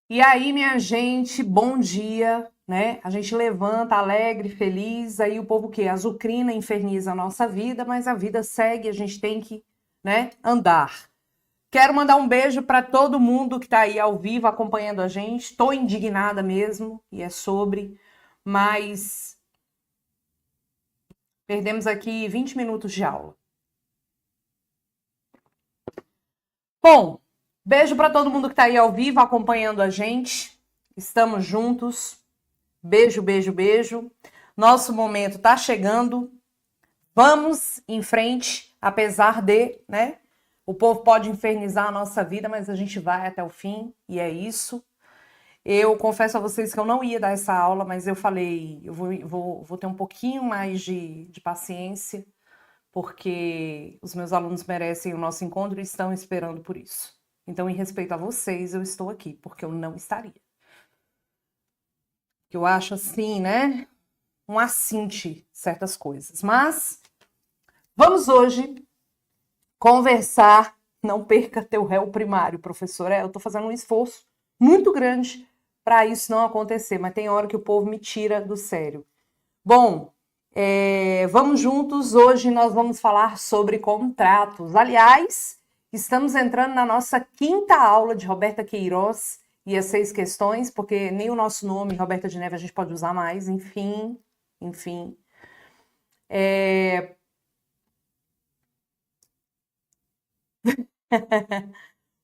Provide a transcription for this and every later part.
E aí, minha gente, bom dia, né? A gente levanta alegre, feliz, aí o povo que azucrina, inferniza a nossa vida, mas a vida segue, a gente tem que, né, andar. Quero mandar um beijo para todo mundo que está aí ao vivo acompanhando a gente. Estou indignada mesmo, e é sobre, mas perdemos aqui 20 minutos de aula. Bom, beijo para todo mundo que está aí ao vivo acompanhando a gente. Estamos juntos. Beijo, beijo, beijo. Nosso momento está chegando. Vamos em frente, apesar de, né? O povo pode infernizar a nossa vida, mas a gente vai até o fim e é isso. Eu confesso a vocês que eu não ia dar essa aula, mas eu falei, eu vou ter um pouquinho mais de paciência, porque os meus alunos merecem o nosso encontro e estão esperando por isso. Então, em respeito a vocês, eu estou aqui, porque eu não estaria. Eu acho assim, né? Um assinte certas coisas. Mas vamos hoje conversar. Não perca teu réu primário, professor. Eu estou fazendo um esforço muito grande para isso não acontecer, mas tem hora que o povo me tira do sério. Bom, vamos juntos. Hoje nós vamos falar sobre contratos. Aliás, estamos entrando na nossa quinta aula de Roberta Queiroz e as 6 questões, porque nem o nosso nome, Roberta de Neve, a gente pode usar mais. Enfim.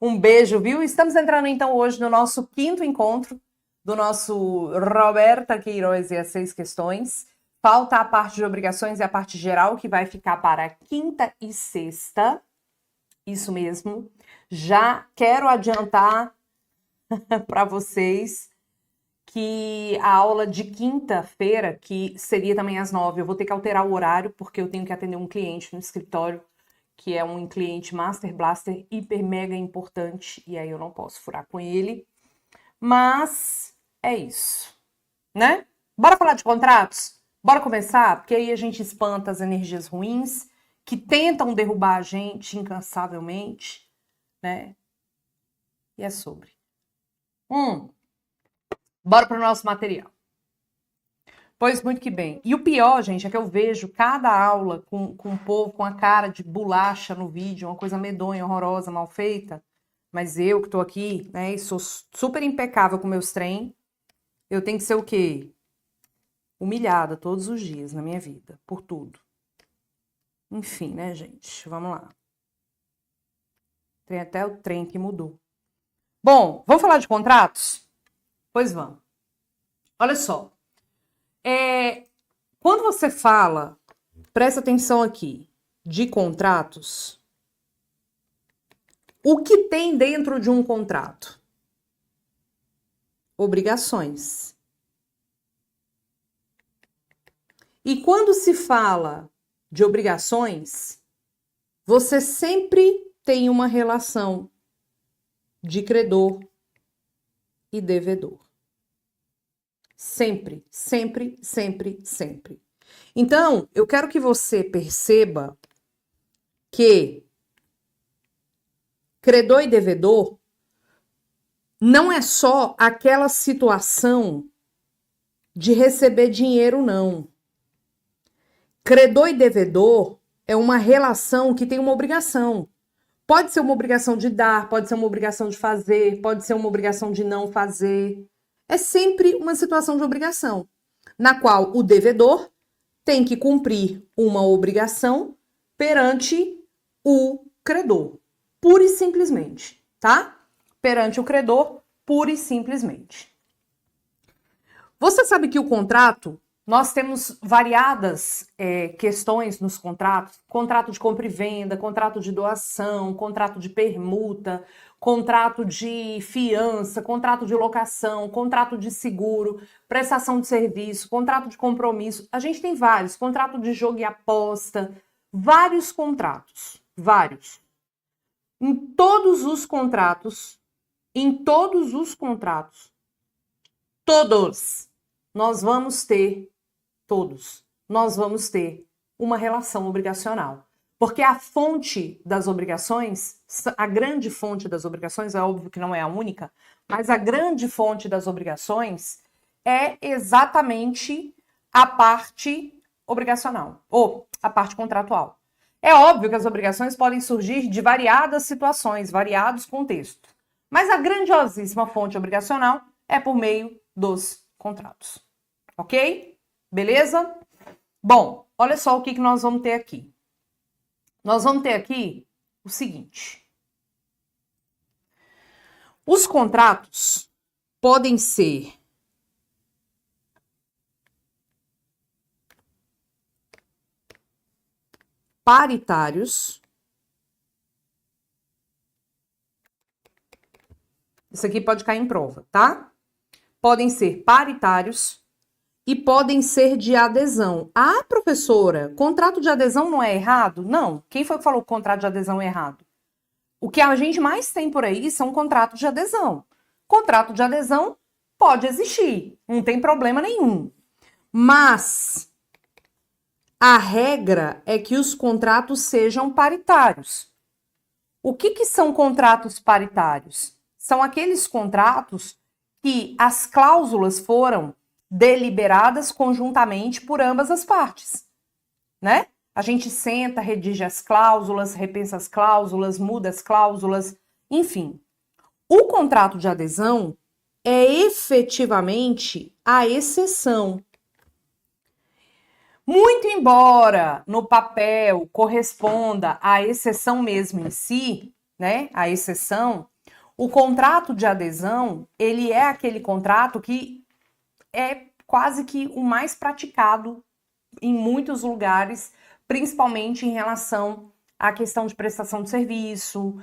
Um beijo, viu? Estamos entrando então hoje no nosso quinto encontro do nosso Roberta Queiroz e as 6 questões. Falta a parte de obrigações e a parte geral, que vai ficar para quinta e sexta. Isso mesmo. Já quero adiantar para vocês que a aula de quinta-feira, que seria também às 9, eu vou ter que alterar o horário, porque eu tenho que atender um cliente no escritório, que é um cliente Master Blaster hiper mega importante, e aí eu não posso furar com ele. Mas é isso, né? Bora falar de contratos? Bora começar? Porque aí a gente espanta as energias ruins que tentam derrubar a gente incansavelmente, né? E é sobre. Bora pro nosso material. Pois muito que bem. E o pior, gente, é que eu vejo cada aula com o povo com a cara de bolacha no vídeo, uma coisa medonha, horrorosa, mal feita. Mas eu que tô aqui, né, e sou super impecável com meus trem, eu tenho que ser o quê? Humilhada todos os dias na minha vida, por tudo. Enfim, né, gente? Vamos lá. Tem até o trem que mudou. Bom, vamos falar de contratos? Pois vamos. Olha só. Quando você fala, presta atenção aqui, de contratos, o que tem dentro de um contrato? Obrigações. E quando se fala de obrigações, você sempre tem uma relação de credor e devedor. Sempre, sempre, sempre, sempre. Então, eu quero que você perceba que credor e devedor não é só aquela situação de receber dinheiro, não. Credor e devedor é uma relação que tem uma obrigação. Pode ser uma obrigação de dar, pode ser uma obrigação de fazer, pode ser uma obrigação de não fazer. É sempre uma situação de obrigação, na qual o devedor tem que cumprir uma obrigação perante o credor, pura e simplesmente, tá? Perante o credor, pura e simplesmente. Você sabe que o contrato, nós temos variadas questões nos contratos, contrato de compra e venda, contrato de doação, contrato de permuta, contrato de fiança, contrato de locação, contrato de seguro, prestação de serviço, contrato de compromisso. A gente tem vários, contrato de jogo e aposta, vários contratos, vários. Em todos os contratos, todos, nós vamos ter uma relação obrigacional. Porque a fonte das obrigações, a grande fonte das obrigações, é óbvio que não é a única, mas a grande fonte das obrigações é exatamente a parte obrigacional, ou a parte contratual. É óbvio que as obrigações podem surgir de variadas situações, variados contextos, mas a grandiosíssima fonte obrigacional é por meio dos contratos. Ok? Beleza? Bom, olha só o que nós vamos ter aqui. Nós vamos ter aqui o seguinte. Os contratos podem ser paritários. Isso aqui pode cair em prova, tá? Podem ser paritários e podem ser de adesão. Ah, professora, contrato de adesão não é errado? Não. Quem foi que falou que contrato de adesão é errado? O que a gente mais tem por aí são contratos de adesão. Contrato de adesão pode existir, não tem problema nenhum. Mas a regra é que os contratos sejam paritários. O que são contratos paritários? São aqueles contratos que as cláusulas foram deliberadas conjuntamente por ambas as partes, né? A gente senta, redige as cláusulas, repensa as cláusulas, muda as cláusulas, enfim. O contrato de adesão é efetivamente a exceção. Muito embora no papel corresponda à exceção mesmo em si, né? A exceção, o contrato de adesão, ele é aquele contrato que é quase que o mais praticado em muitos lugares, principalmente em relação à questão de prestação de serviço,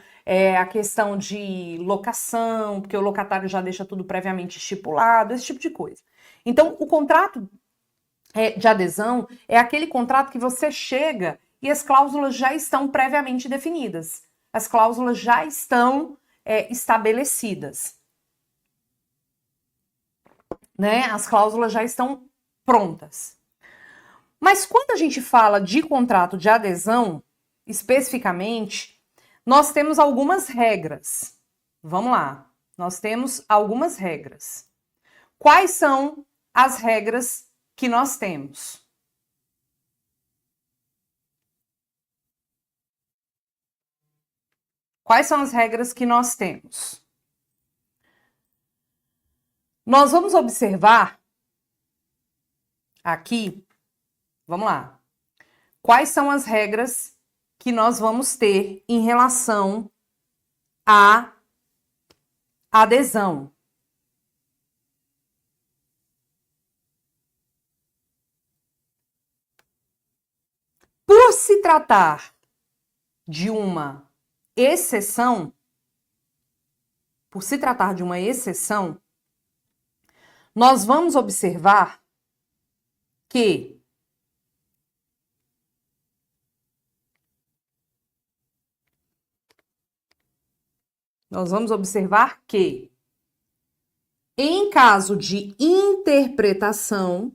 a questão de locação, porque o locatário já deixa tudo previamente estipulado, esse tipo de coisa. Então, o contrato de adesão é aquele contrato que você chega e as cláusulas já estão previamente definidas. As cláusulas já estão estabelecidas. Né? As cláusulas já estão prontas. Mas quando a gente fala de contrato de adesão, especificamente, nós temos algumas regras. Vamos lá. Nós temos algumas regras. Quais são as regras que nós temos? Quais são as regras que nós temos? Nós vamos observar aqui, vamos lá. Quais são as regras que nós vamos ter em relação à adesão? Por se tratar de uma exceção, nós vamos observar que em caso de interpretação,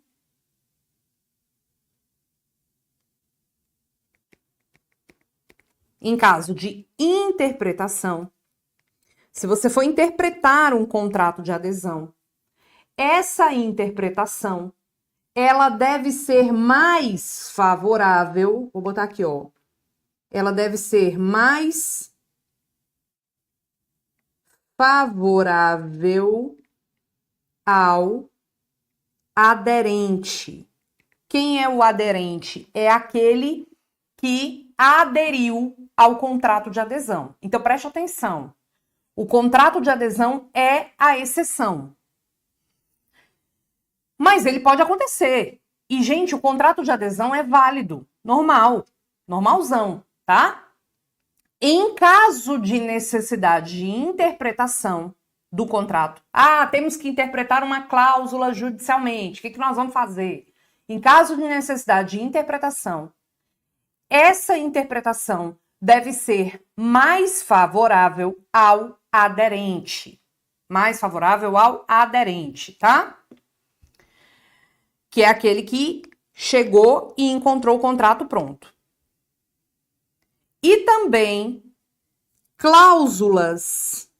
se você for interpretar um contrato de adesão, essa interpretação, ela deve ser mais favorável, vou botar aqui, ó, ela deve ser mais favorável ao aderente. Quem é o aderente? É aquele que aderiu ao contrato de adesão. Então, preste atenção. O contrato de adesão é a exceção. Mas ele pode acontecer. E, gente, o contrato de adesão é válido, normal, normalzão, tá? Em caso de necessidade de interpretação do contrato, temos que interpretar uma cláusula judicialmente, o que nós vamos fazer? Em caso de necessidade de interpretação, essa interpretação deve ser mais favorável ao aderente. Mais favorável ao aderente, tá? Que é aquele que chegou e encontrou o contrato pronto. E também cláusulas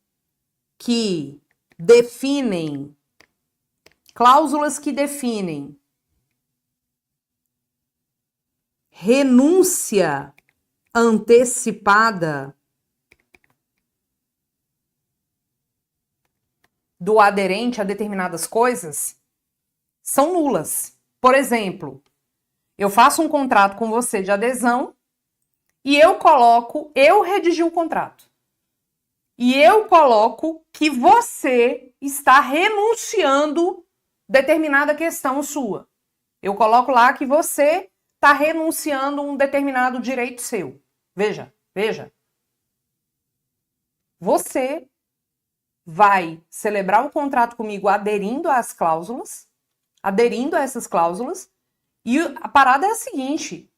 que definem renúncia antecipada do aderente a determinadas coisas são nulas. Por exemplo, eu faço um contrato com você de adesão e eu redigi o contrato. E eu coloco que você está renunciando determinada questão sua. Eu coloco lá que você está renunciando um determinado direito seu. Veja. Você vai celebrar o contrato comigo aderindo a essas cláusulas, e a parada é a seguinte: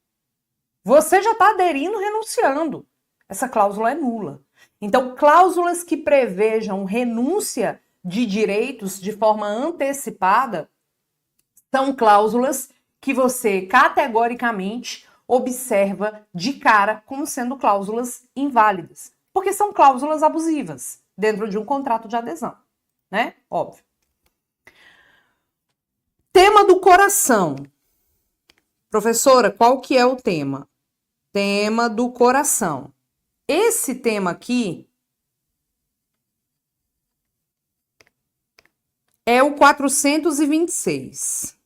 você já está aderindo, renunciando. Essa cláusula é nula. Então, cláusulas que prevejam renúncia de direitos de forma antecipada são cláusulas que você categoricamente observa de cara como sendo cláusulas inválidas, porque são cláusulas abusivas dentro de um contrato de adesão, né? Óbvio. Tema do coração. Professora, qual que é o tema? Tema do coração. Esse tema aqui é o 426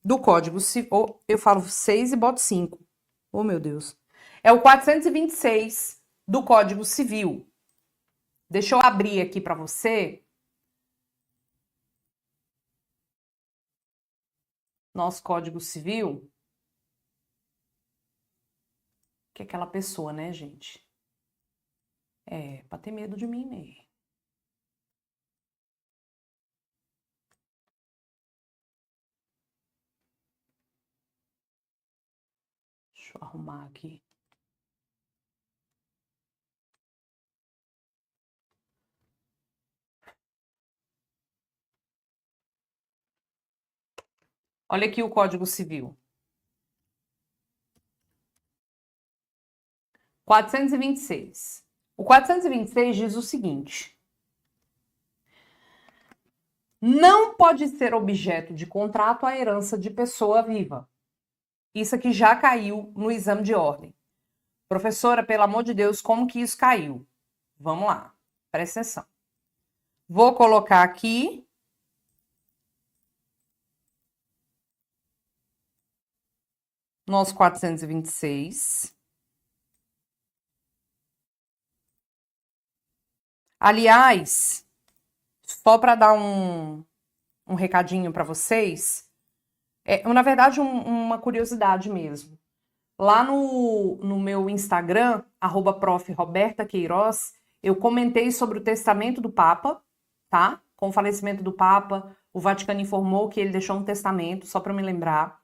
do Código Civil. Oh, eu falo 6 e boto 5. Oh, meu Deus. É o 426 do Código Civil. Deixa eu abrir aqui para você. Nosso Código Civil. Que é aquela pessoa, né, gente? É, pra ter medo de mim mesmo. Deixa eu arrumar aqui. Olha aqui o Código Civil. 426. O 426 diz o seguinte: não pode ser objeto de contrato a herança de pessoa viva. Isso aqui já caiu no exame de ordem. Professora, pelo amor de Deus, como que isso caiu? Vamos lá, presta atenção. Vou colocar aqui nosso 426. Aliás, só para dar um recadinho para vocês, na verdade, uma curiosidade mesmo. Lá no meu Instagram, @prof.roberta.queiroz, eu comentei sobre o testamento do Papa, tá? Com o falecimento do Papa, o Vaticano informou que ele deixou um testamento, só para me lembrar.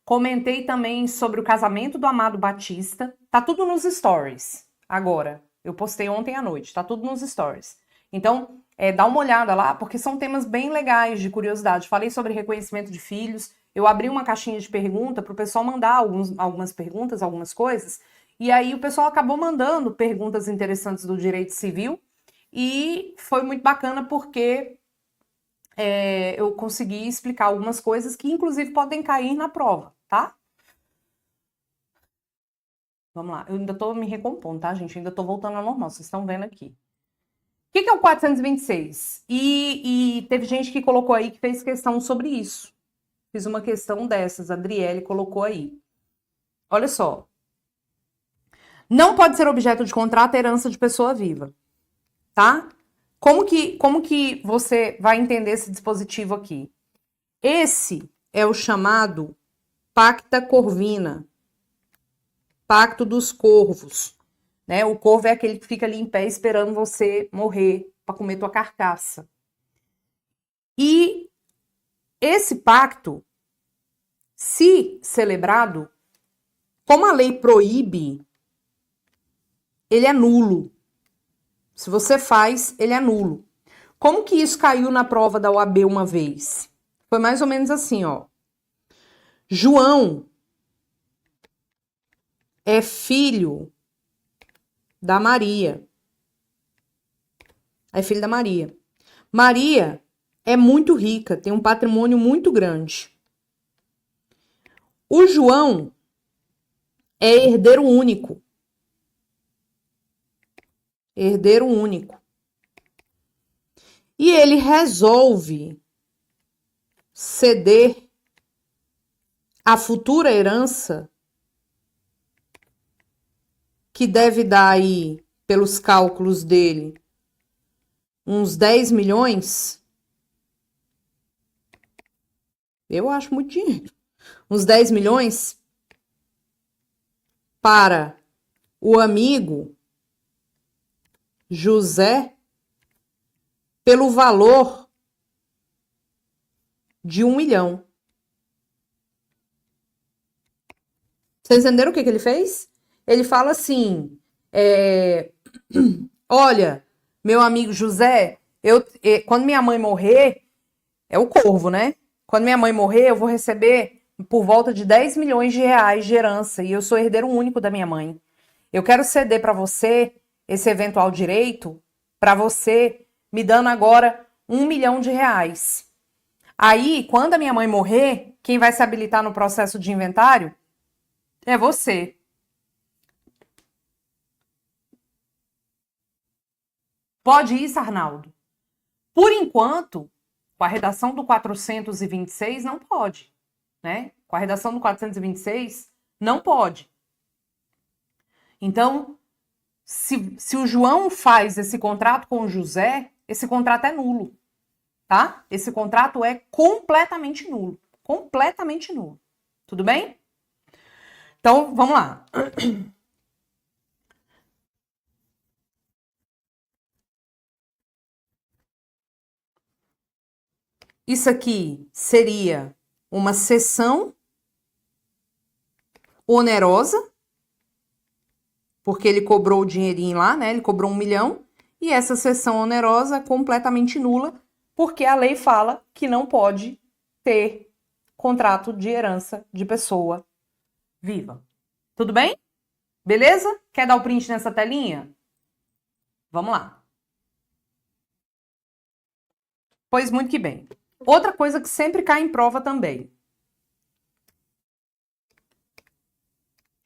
Comentei também sobre o casamento do Amado Batista. Tá tudo nos stories agora. Eu postei ontem à noite, tá tudo nos stories. Então, dá uma olhada lá, porque são temas bem legais de curiosidade. Falei sobre reconhecimento de filhos. Eu abri uma caixinha de pergunta para o pessoal mandar algumas perguntas, algumas coisas. E aí o pessoal acabou mandando perguntas interessantes do direito civil. E foi muito bacana porque eu consegui explicar algumas coisas que, inclusive, podem cair na prova, tá? Vamos lá. Eu ainda tô me recompondo, tá, gente? Eu ainda tô voltando ao normal, vocês estão vendo aqui. O que é o 426? E teve gente que colocou aí que fez questão sobre isso. Fiz uma questão dessas, a Adriele colocou aí. Olha só. Não pode ser objeto de contrato a herança de pessoa viva, tá? Como que você vai entender esse dispositivo aqui? Esse é o chamado Pacta Corvina, Pacto dos Corvos, né? O corvo é aquele que fica ali em pé esperando você morrer para comer tua carcaça. E esse pacto, se celebrado, como a lei proíbe, ele é nulo. Se você faz, ele é nulo. Como que isso caiu na prova da OAB uma vez? Foi mais ou menos assim, ó. João é filho da Maria. É filho da Maria. Maria é muito rica, tem um patrimônio muito grande. O João é herdeiro único. Herdeiro único. E ele resolve ceder a futura herança, que deve dar aí, pelos cálculos dele, uns 10 milhões. Eu acho muito dinheiro. Uns 10 milhões para o amigo José, pelo valor de 1 milhão. Vocês entenderam o que ele fez? Ele fala assim, olha, meu amigo José, quando minha mãe morrer, é o corvo, né? Quando minha mãe morrer, eu vou receber por volta de 10 milhões de reais de herança, e eu sou herdeiro único da minha mãe. Eu quero ceder para você esse eventual direito, para você me dando agora 1 milhão de reais. Aí, quando a minha mãe morrer, quem vai se habilitar no processo de inventário é você. Pode isso, Arnaldo? Por enquanto, com a redação do 426, não pode, né? Com a redação do 426, não pode. Então, se o João faz esse contrato com o José, esse contrato é nulo, tá? Esse contrato é completamente nulo. Completamente nulo. Tudo bem? Então, vamos lá. Isso aqui seria uma cessão onerosa, porque ele cobrou o dinheirinho lá, né? Ele cobrou 1 milhão, e essa cessão onerosa é completamente nula, porque a lei fala que não pode ter contrato de herança de pessoa viva. Tudo bem? Beleza? Quer dar o print nessa telinha? Vamos lá. Pois muito que bem. Outra coisa que sempre cai em prova também.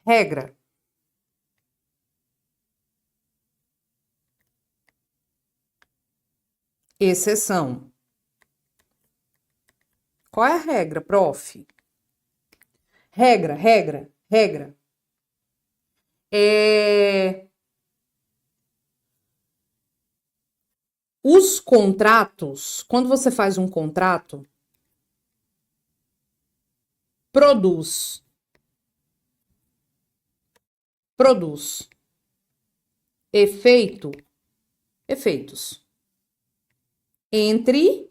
Regra. Exceção. Qual é a regra, prof? Regra. Os contratos, quando você faz um contrato, produz efeitos entre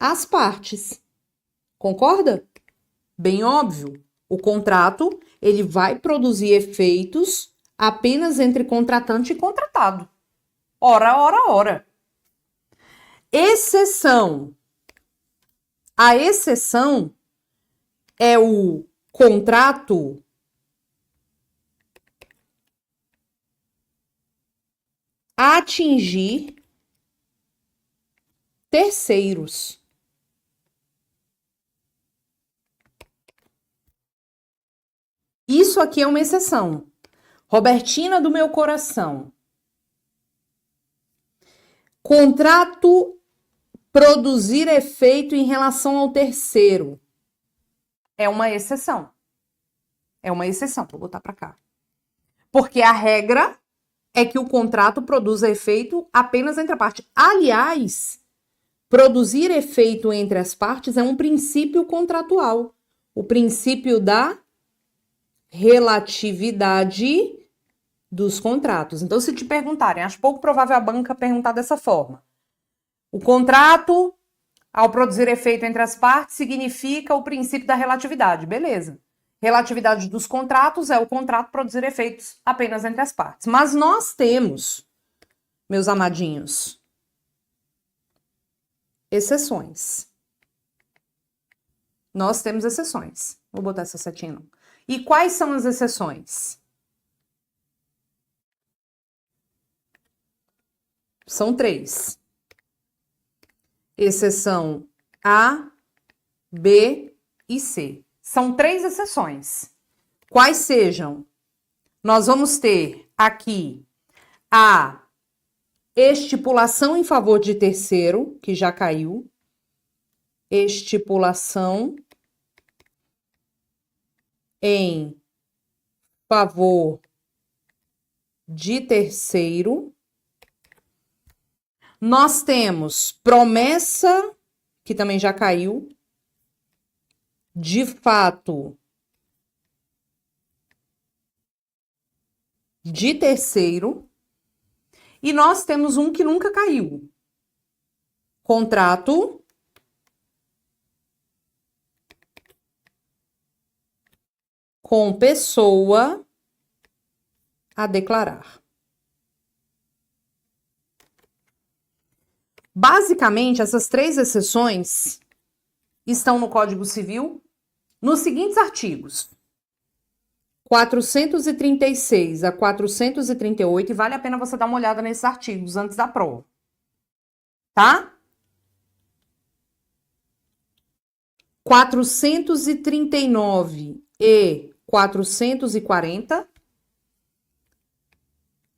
as partes. Concorda? Bem óbvio. O contrato, ele vai produzir efeitos apenas entre contratante e contratado. Ora. Exceção. A exceção é o contrato atingir terceiros. Isso aqui é uma exceção. Robertina do meu coração. Contrato produzir efeito em relação ao terceiro. É uma exceção. É uma exceção. Vou botar para cá. Porque a regra é que o contrato produza efeito apenas entre a parte. Aliás, produzir efeito entre as partes é um princípio contratual. O princípio da relatividade dos contratos. Então, se te perguntarem, acho pouco provável a banca perguntar dessa forma. O contrato, ao produzir efeito entre as partes, significa o princípio da relatividade. Beleza. Relatividade dos contratos é o contrato produzir efeitos apenas entre as partes. Mas nós temos, meus amadinhos, exceções. Nós temos exceções. Vou botar essa setinha não. E quais são as exceções? São 3. Exceção A, B e C. São 3 exceções. Quais sejam? Nós vamos ter aqui a estipulação em favor de terceiro, que já caiu. Estipulação em favor de terceiro. Nós temos promessa, que também já caiu, de fato de terceiro. E nós temos um que nunca caiu. Contrato com pessoa a declarar. Basicamente, essas 3 exceções estão no Código Civil nos seguintes artigos: 436 a 438, e vale a pena você dar uma olhada nesses artigos antes da prova, tá? 439 e 440,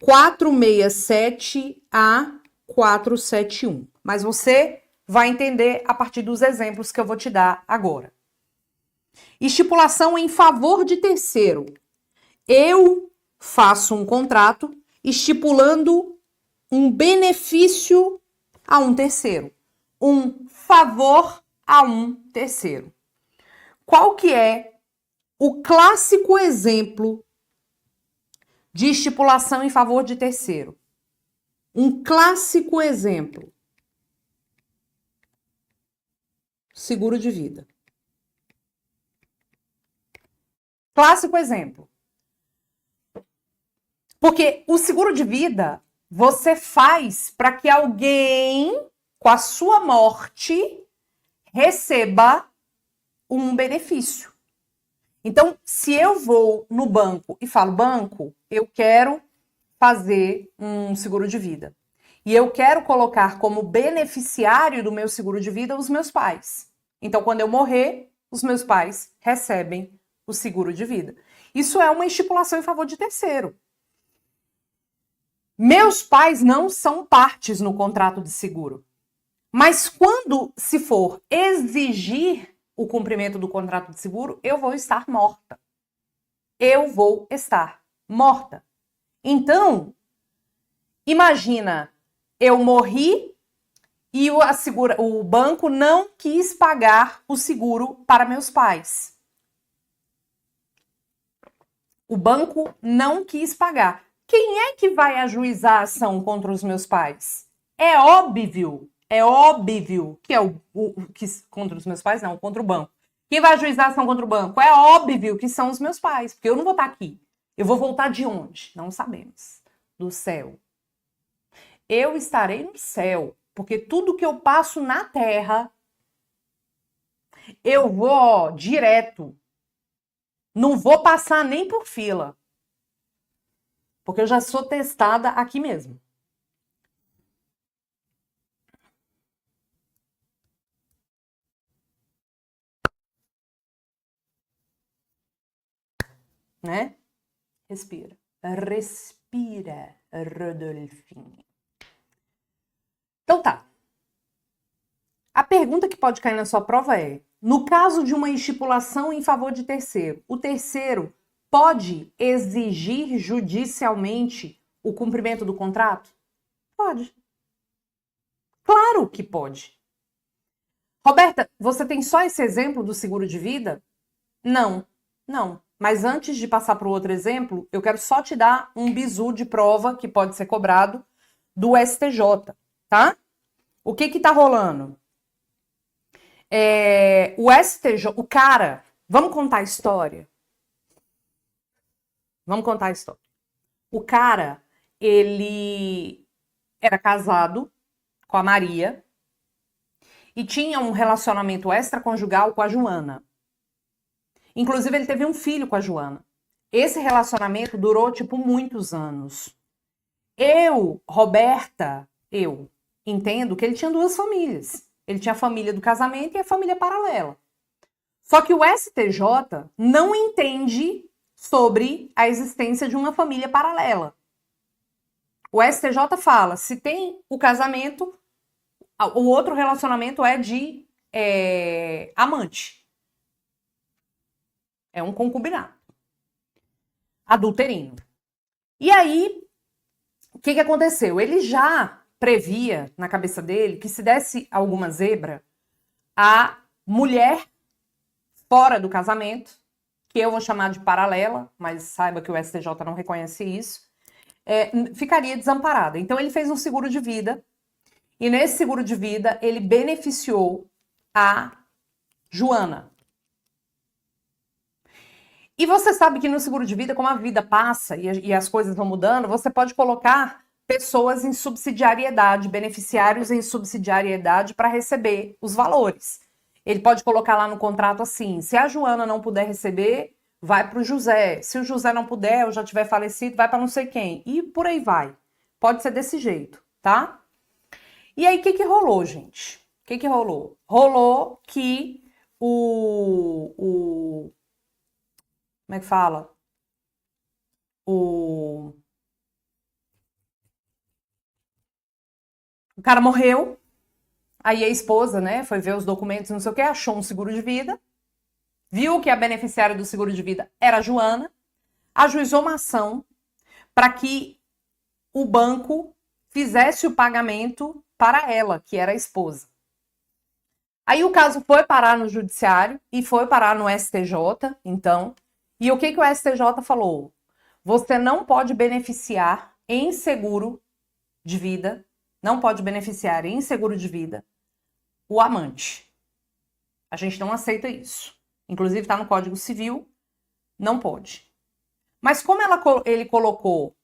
467 a 471. Mas você vai entender a partir dos exemplos que eu vou te dar agora. Estipulação em favor de terceiro. Eu faço um contrato estipulando um benefício a um terceiro, um favor a um terceiro. Qual que é o clássico exemplo de estipulação em favor de terceiro? Um clássico exemplo: seguro de vida. Clássico exemplo. Porque o seguro de vida você faz para que alguém, com a sua morte, receba um benefício. Então, se eu vou no banco e falo, banco, eu quero fazer um seguro de vida. E eu quero colocar como beneficiário do meu seguro de vida os meus pais. Então, quando eu morrer, os meus pais recebem o seguro de vida. Isso é uma estipulação em favor de terceiro. Meus pais não são partes no contrato de seguro. Mas quando se for exigir o cumprimento do contrato de seguro, eu vou estar morta. Eu vou estar morta. Então, imagina, eu morri e o banco não quis pagar o seguro para meus pais. O banco não quis pagar. Quem é que vai ajuizar a ação contra os meus pais? É óbvio que é que contra os meus pais, não, contra o banco. Quem vai ajuizar a ação contra o banco? É óbvio que são os meus pais, porque eu não vou estar aqui. Eu vou voltar de onde? Não sabemos. Do céu. Eu estarei no céu, porque tudo que eu passo na terra, eu vou direto. Não vou passar nem por fila. Porque eu já sou testada aqui mesmo. Né? Respira. Respira, Rodolfinho. Então tá. A pergunta que pode cair na sua prova é: no caso de uma estipulação em favor de terceiro, o terceiro pode exigir judicialmente o cumprimento do contrato? Pode. Claro que pode. Roberta, você tem só esse exemplo do seguro de vida? Não. Mas antes de passar para o outro exemplo, eu quero só te dar um bizu de prova que pode ser cobrado do STJ, tá? O que tá rolando? O STJ, o cara, vamos contar a história? Vamos contar a história. O cara, ele era casado com a Maria e tinha um relacionamento extraconjugal com a Joana. Inclusive, ele teve um filho com a Joana. Esse relacionamento durou, muitos anos. Eu, Roberta, eu entendo que ele tinha duas famílias. Ele tinha a família do casamento e a família paralela. Só que o STJ não entende sobre a existência de uma família paralela. O STJ fala, se tem o casamento, o outro relacionamento é de amante. É um concubinato. Adulterino. E aí, o que aconteceu? Ele já previa na cabeça dele que se desse alguma zebra, a mulher fora do casamento, que eu vou chamar de paralela, mas saiba que o STJ não reconhece isso, ficaria desamparada. Então ele fez um seguro de vida, e nesse seguro de vida ele beneficiou a Joana. E você sabe que no seguro de vida, como a vida passa e as coisas vão mudando, você pode colocar pessoas em subsidiariedade, beneficiários em subsidiariedade para receber os valores. Ele pode colocar lá no contrato assim, se a Joana não puder receber, vai para o José. Se o José não puder, ou já tiver falecido, vai para não sei quem. E por aí vai. Pode ser desse jeito, tá? E aí, o que rolou, gente? O que rolou? Rolou que como é que fala? O cara morreu, aí a esposa, né, foi ver os documentos, não sei o que, achou um seguro de vida, viu que a beneficiária do seguro de vida era a Joana, ajuizou uma ação para que o banco fizesse o pagamento para ela, que era a esposa. Aí o caso foi parar no judiciário e foi parar no STJ, então. E o que o STJ falou? Você não pode beneficiar em seguro de vida, não pode beneficiar em seguro de vida o amante. A gente não aceita isso. Inclusive está no Código Civil, não pode. Mas como ele colocou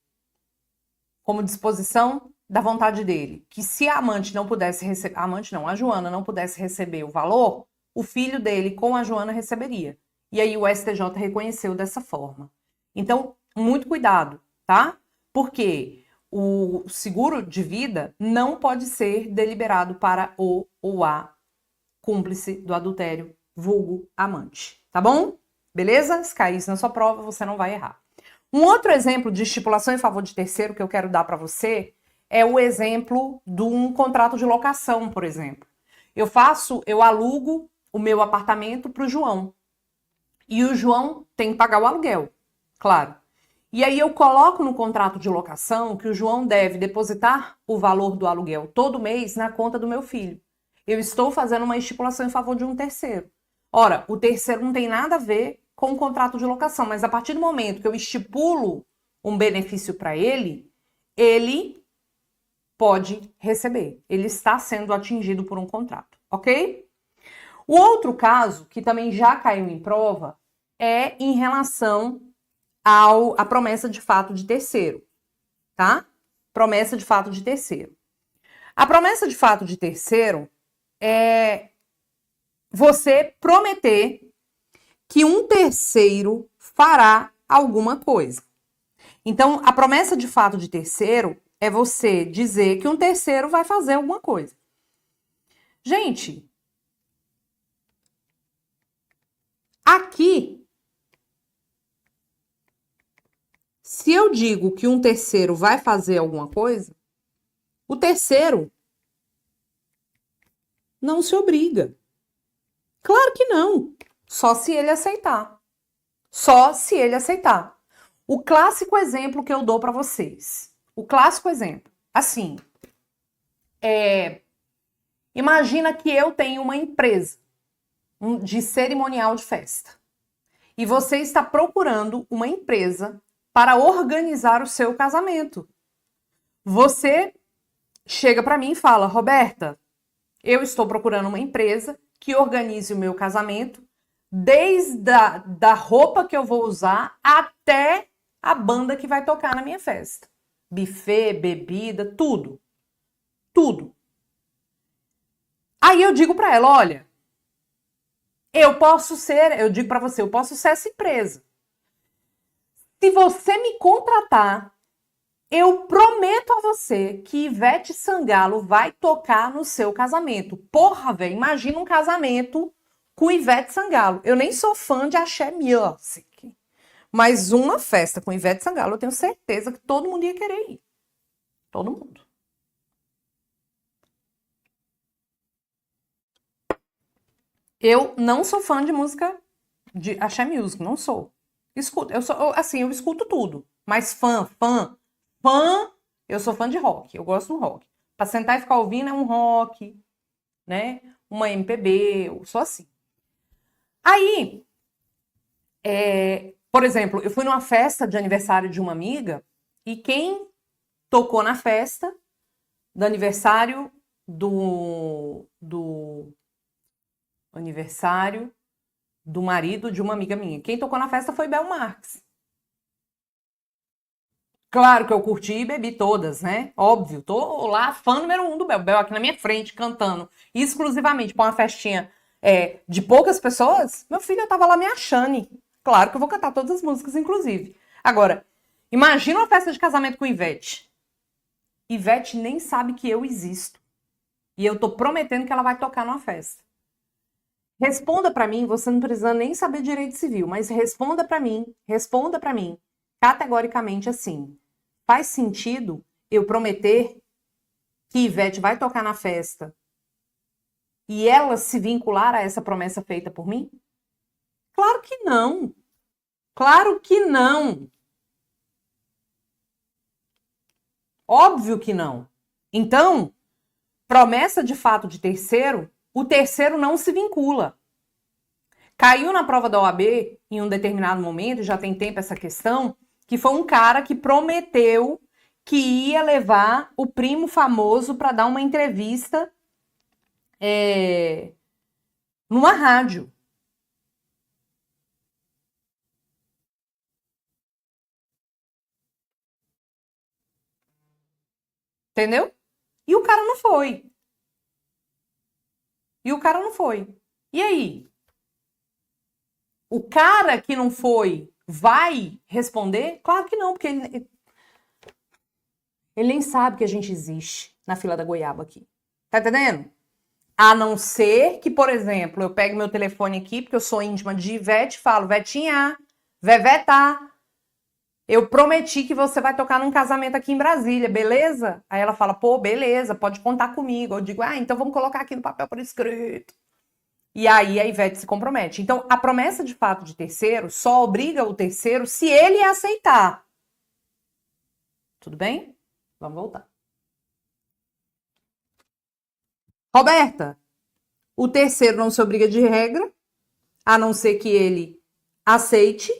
como disposição da vontade dele, que se a amante não pudesse receber, a Joana não pudesse receber o valor, o filho dele com a Joana receberia. E aí o STJ reconheceu dessa forma. Então, muito cuidado, tá? Porque o seguro de vida não pode ser deliberado para o ou a cúmplice do adultério, vulgo amante, tá bom? Beleza? Se cair isso na sua prova, você não vai errar. Um outro exemplo de estipulação em favor de terceiro que eu quero dar para você é o exemplo de um contrato de locação, por exemplo. Eu alugo o meu apartamento para o João. E o João tem que pagar o aluguel, claro. E aí eu coloco no contrato de locação que o João deve depositar o valor do aluguel todo mês na conta do meu filho. Eu estou fazendo uma estipulação em favor de um terceiro. Ora, o terceiro não tem nada a ver com o contrato de locação, mas a partir do momento que eu estipulo um benefício para ele, ele pode receber. Ele está sendo atingido por um contrato, ok? O outro caso, que também já caiu em prova, é em relação à promessa de fato de terceiro, tá? Promessa de fato de terceiro. A promessa de fato de terceiro é você prometer que um terceiro fará alguma coisa. Então, a promessa de fato de terceiro é você dizer que um terceiro vai fazer alguma coisa. Gente, aqui, se eu digo que um terceiro vai fazer alguma coisa, o terceiro não se obriga. Claro que não. Só se ele aceitar. Só se ele aceitar. O clássico exemplo que eu dou para vocês. O clássico exemplo. Assim, imagina que eu tenho uma empresa de cerimonial de festa. E você está procurando uma empresa para organizar o seu casamento. Você chega para mim e fala, Roberta, eu estou procurando uma empresa que organize o meu casamento, desde da roupa que eu vou usar até a banda que vai tocar na minha festa. Buffet, bebida, tudo. Tudo. Aí eu digo para ela, olha, eu digo para você, eu posso ser essa empresa. Se você me contratar Eu prometo a você que Ivete Sangalo vai tocar no seu casamento. Porra, velho, imagina um casamento com Ivete Sangalo. Eu nem sou fã de Axé Music, mas uma festa com Ivete Sangalo, eu tenho certeza que todo mundo ia querer ir. Todo mundo. Eu não sou fã de música de Axé Music, não sou. Escuto, eu escuto tudo, mas fã, eu sou fã de rock, eu gosto do rock. Pra sentar e ficar ouvindo é um rock, né? Uma MPB, eu sou assim. Aí, por exemplo, eu fui numa festa de aniversário de uma amiga e quem tocou na festa do aniversário do aniversário do marido de uma amiga minha. Quem tocou na festa foi Bel Marques. Claro que eu curti e bebi todas, né? Óbvio, tô lá, fã número 1 do Bel. Bel aqui na minha frente, cantando exclusivamente para uma festinha de poucas pessoas. Meu filho, eu tava lá me achando. Claro que eu vou cantar todas as músicas, inclusive. Agora, imagina uma festa de casamento com Ivete. Ivete nem sabe que eu existo. E eu tô prometendo que ela vai tocar numa festa. Responda pra mim, você não precisa nem saber direito civil, mas responda pra mim, categoricamente assim. Faz sentido eu prometer que Ivete vai tocar na festa e ela se vincular a essa promessa feita por mim? Claro que não. Claro que não. Óbvio que não. Então, promessa de fato de terceiro, o terceiro não se vincula. Caiu na prova da OAB em um determinado momento, já tem tempo essa questão, que foi um cara que prometeu que ia levar o primo famoso para dar uma entrevista numa rádio. Entendeu? E o cara não foi. E aí? O cara que não foi vai responder? Claro que não, porque ele nem sabe que a gente existe na fila da goiaba aqui. Tá entendendo? A não ser que, por exemplo, eu pego meu telefone aqui, porque eu sou íntima de Ivete, e falo, Vetinha, Veveta, eu prometi que você vai tocar num casamento aqui em Brasília, beleza? Aí ela fala, pô, beleza, pode contar comigo. Eu digo, então vamos colocar aqui no papel por escrito. E aí a Ivete se compromete. Então, a promessa de fato de terceiro só obriga o terceiro se ele aceitar. Tudo bem? Vamos voltar. Roberta, o terceiro não se obriga de regra, a não ser que ele aceite.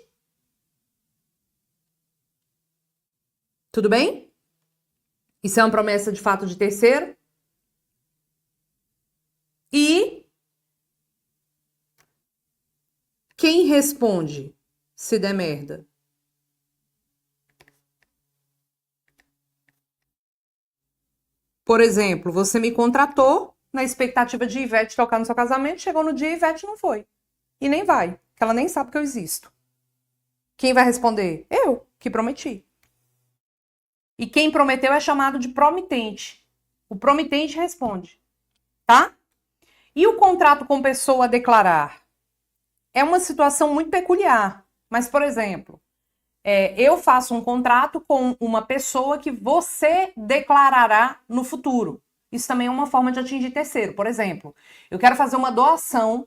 Tudo bem? Isso é uma promessa de fato de terceiro. E quem responde se der merda? Por exemplo, você me contratou na expectativa de Ivete tocar no seu casamento, chegou no dia e Ivete não foi. E nem vai, porque ela nem sabe que eu existo. Quem vai responder? Eu, que prometi. E quem prometeu é chamado de promitente. O promitente responde, tá? E o contrato com pessoa a declarar? É uma situação muito peculiar. Mas, por exemplo, eu faço um contrato com uma pessoa que você declarará no futuro. Isso também é uma forma de atingir terceiro. Por exemplo, eu quero fazer uma doação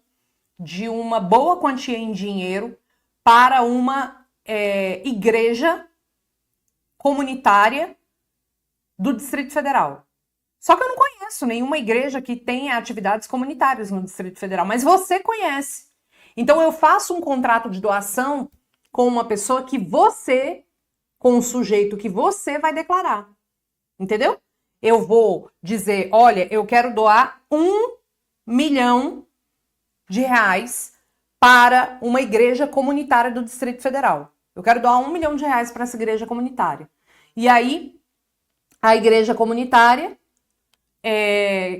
de uma boa quantia em dinheiro para uma igreja comunitária do Distrito Federal. Só que eu não conheço nenhuma igreja que tenha atividades comunitárias no Distrito Federal, mas você conhece. Então eu faço um contrato de doação com uma pessoa que você, com um sujeito que você vai declarar. Entendeu? Eu vou dizer, olha, eu quero doar R$1 milhão para uma igreja comunitária do Distrito Federal. Eu quero doar R$1 milhão para essa igreja comunitária. E aí, a igreja comunitária,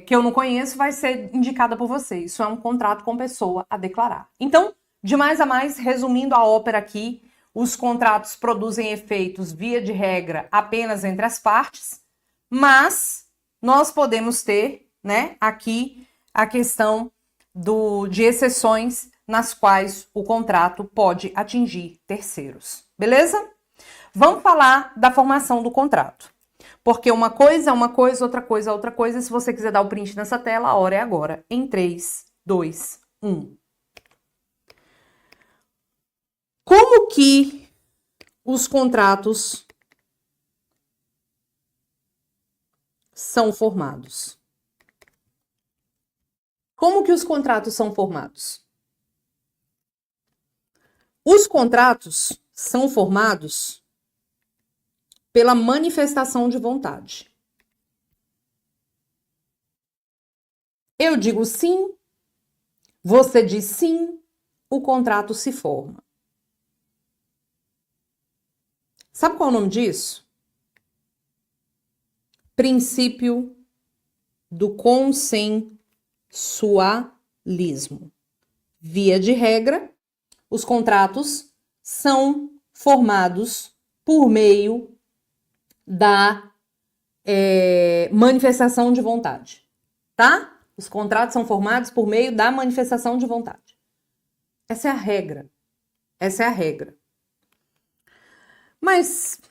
que eu não conheço, vai ser indicada por você. Isso é um contrato com pessoa a declarar. Então, de mais a mais, resumindo a ópera aqui, os contratos produzem efeitos, via de regra, apenas entre as partes, mas nós podemos ter, né, aqui a questão de exceções nas quais o contrato pode atingir terceiros. Beleza? Vamos falar da formação do contrato. Porque uma coisa é uma coisa, outra coisa é outra coisa. Se você quiser dar o print nessa tela, a hora é agora. Em 3, 2, 1. Como que os contratos são formados? Como que os contratos são formados? Os contratos são formados pela manifestação de vontade. Eu digo sim, você diz sim, o contrato se forma. Sabe qual é o nome disso? Princípio do consensualismo. Via de regra, os contratos são formados por meio da manifestação de vontade, tá? Os contratos são formados por meio da manifestação de vontade. Essa é a regra. Essa é a regra. Mas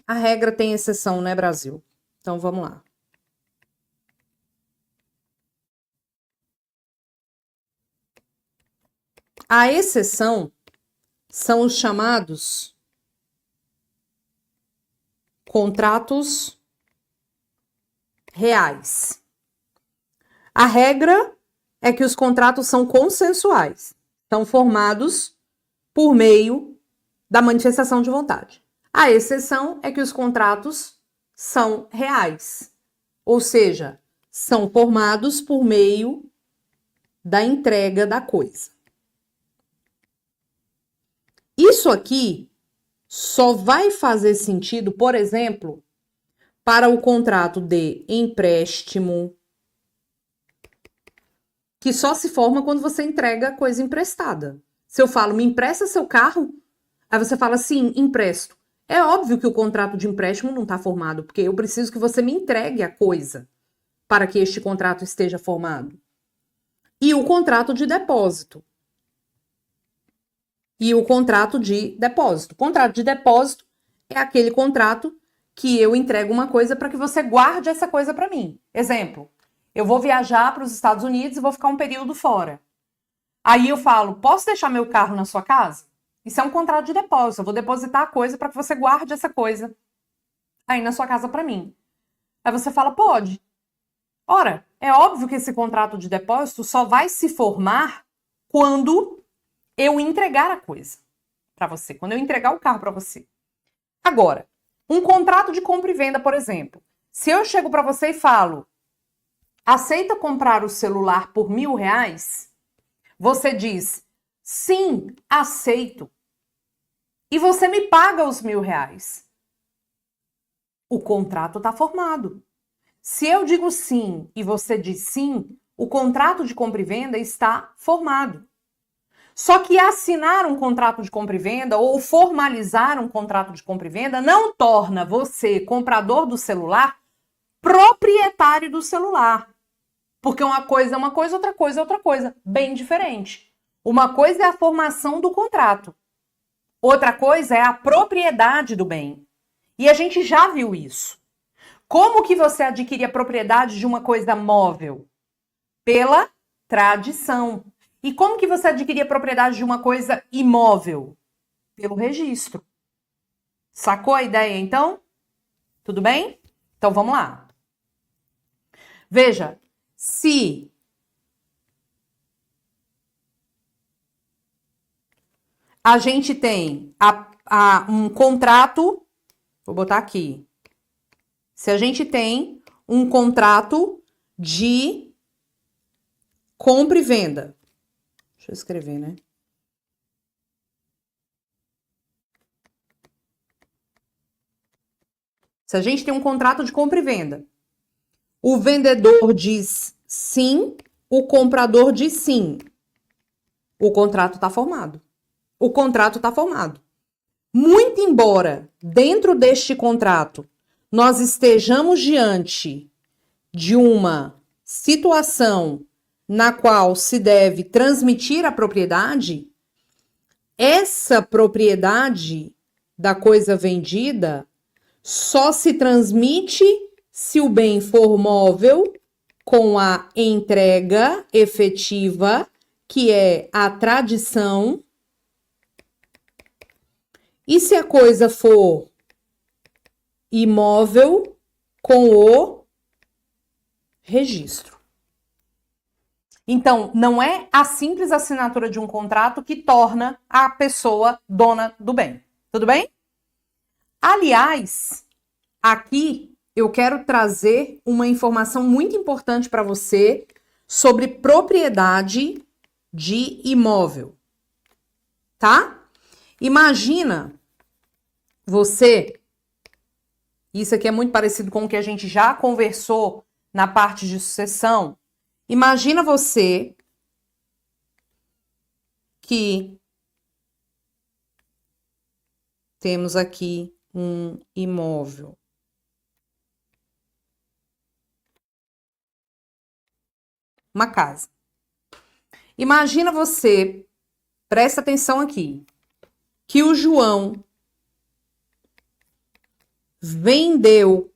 a regra tem exceção, né, Brasil? Então, vamos lá. A exceção são os chamados contratos reais. A regra é que os contratos são consensuais, são formados por meio da manifestação de vontade. A exceção é que os contratos são reais, ou seja, são formados por meio da entrega da coisa. Isso aqui só vai fazer sentido, por exemplo, para o contrato de empréstimo, que só se forma quando você entrega a coisa emprestada. Se eu falo, me empresta seu carro, aí você fala, sim, empresto. É óbvio que o contrato de empréstimo não está formado, porque eu preciso que você me entregue a coisa para que este contrato esteja formado. E o contrato de depósito. O contrato de depósito é aquele contrato que eu entrego uma coisa para que você guarde essa coisa para mim. Exemplo, eu vou viajar para os Estados Unidos e vou ficar um período fora. Aí eu falo, posso deixar meu carro na sua casa? Isso é um contrato de depósito. Eu vou depositar a coisa para que você guarde essa coisa aí na sua casa para mim. Aí você fala, pode. Ora, é óbvio que esse contrato de depósito só vai se formar quando eu entregar a coisa para você, quando eu entregar o carro para você. Agora, um contrato de compra e venda, por exemplo. Se eu chego para você e falo, aceita comprar o celular por R$1.000? Você diz, sim, aceito. E você me paga os R$1.000. O contrato está formado. Se eu digo sim e você diz sim, o contrato de compra e venda está formado. Só que assinar um contrato de compra e venda ou formalizar um contrato de compra e venda não torna você, comprador do celular, proprietário do celular. Porque uma coisa é uma coisa, outra coisa é outra coisa. Bem diferente. Uma coisa é a formação do contrato. Outra coisa é a propriedade do bem. E a gente já viu isso. Como que você adquire a propriedade de uma coisa móvel? Pela tradição. E como que você adquire a propriedade de uma coisa imóvel? Pelo registro. Sacou a ideia, então? Tudo bem? Então, vamos lá. Veja, se a gente tem um contrato, vou botar aqui. Se a gente tem um contrato de compra e venda. Deixa eu escrever, né? Se a gente tem um contrato de compra e venda, o vendedor diz sim, o comprador diz sim. O contrato está formado. O contrato está formado. Muito embora dentro deste contrato nós estejamos diante de uma situação na qual se deve transmitir a propriedade, essa propriedade da coisa vendida só se transmite se o bem for móvel com a entrega efetiva, que é a tradição, e se a coisa for imóvel com o registro. Então, não é a simples assinatura de um contrato que torna a pessoa dona do bem. Tudo bem? Aliás, aqui eu quero trazer uma informação muito importante para você sobre propriedade de imóvel, tá? Imagina você, isso aqui é muito parecido com o que a gente já conversou na parte de sucessão. Imagina você que temos aqui um imóvel. Uma casa. Imagina você, presta atenção aqui, que o João vendeu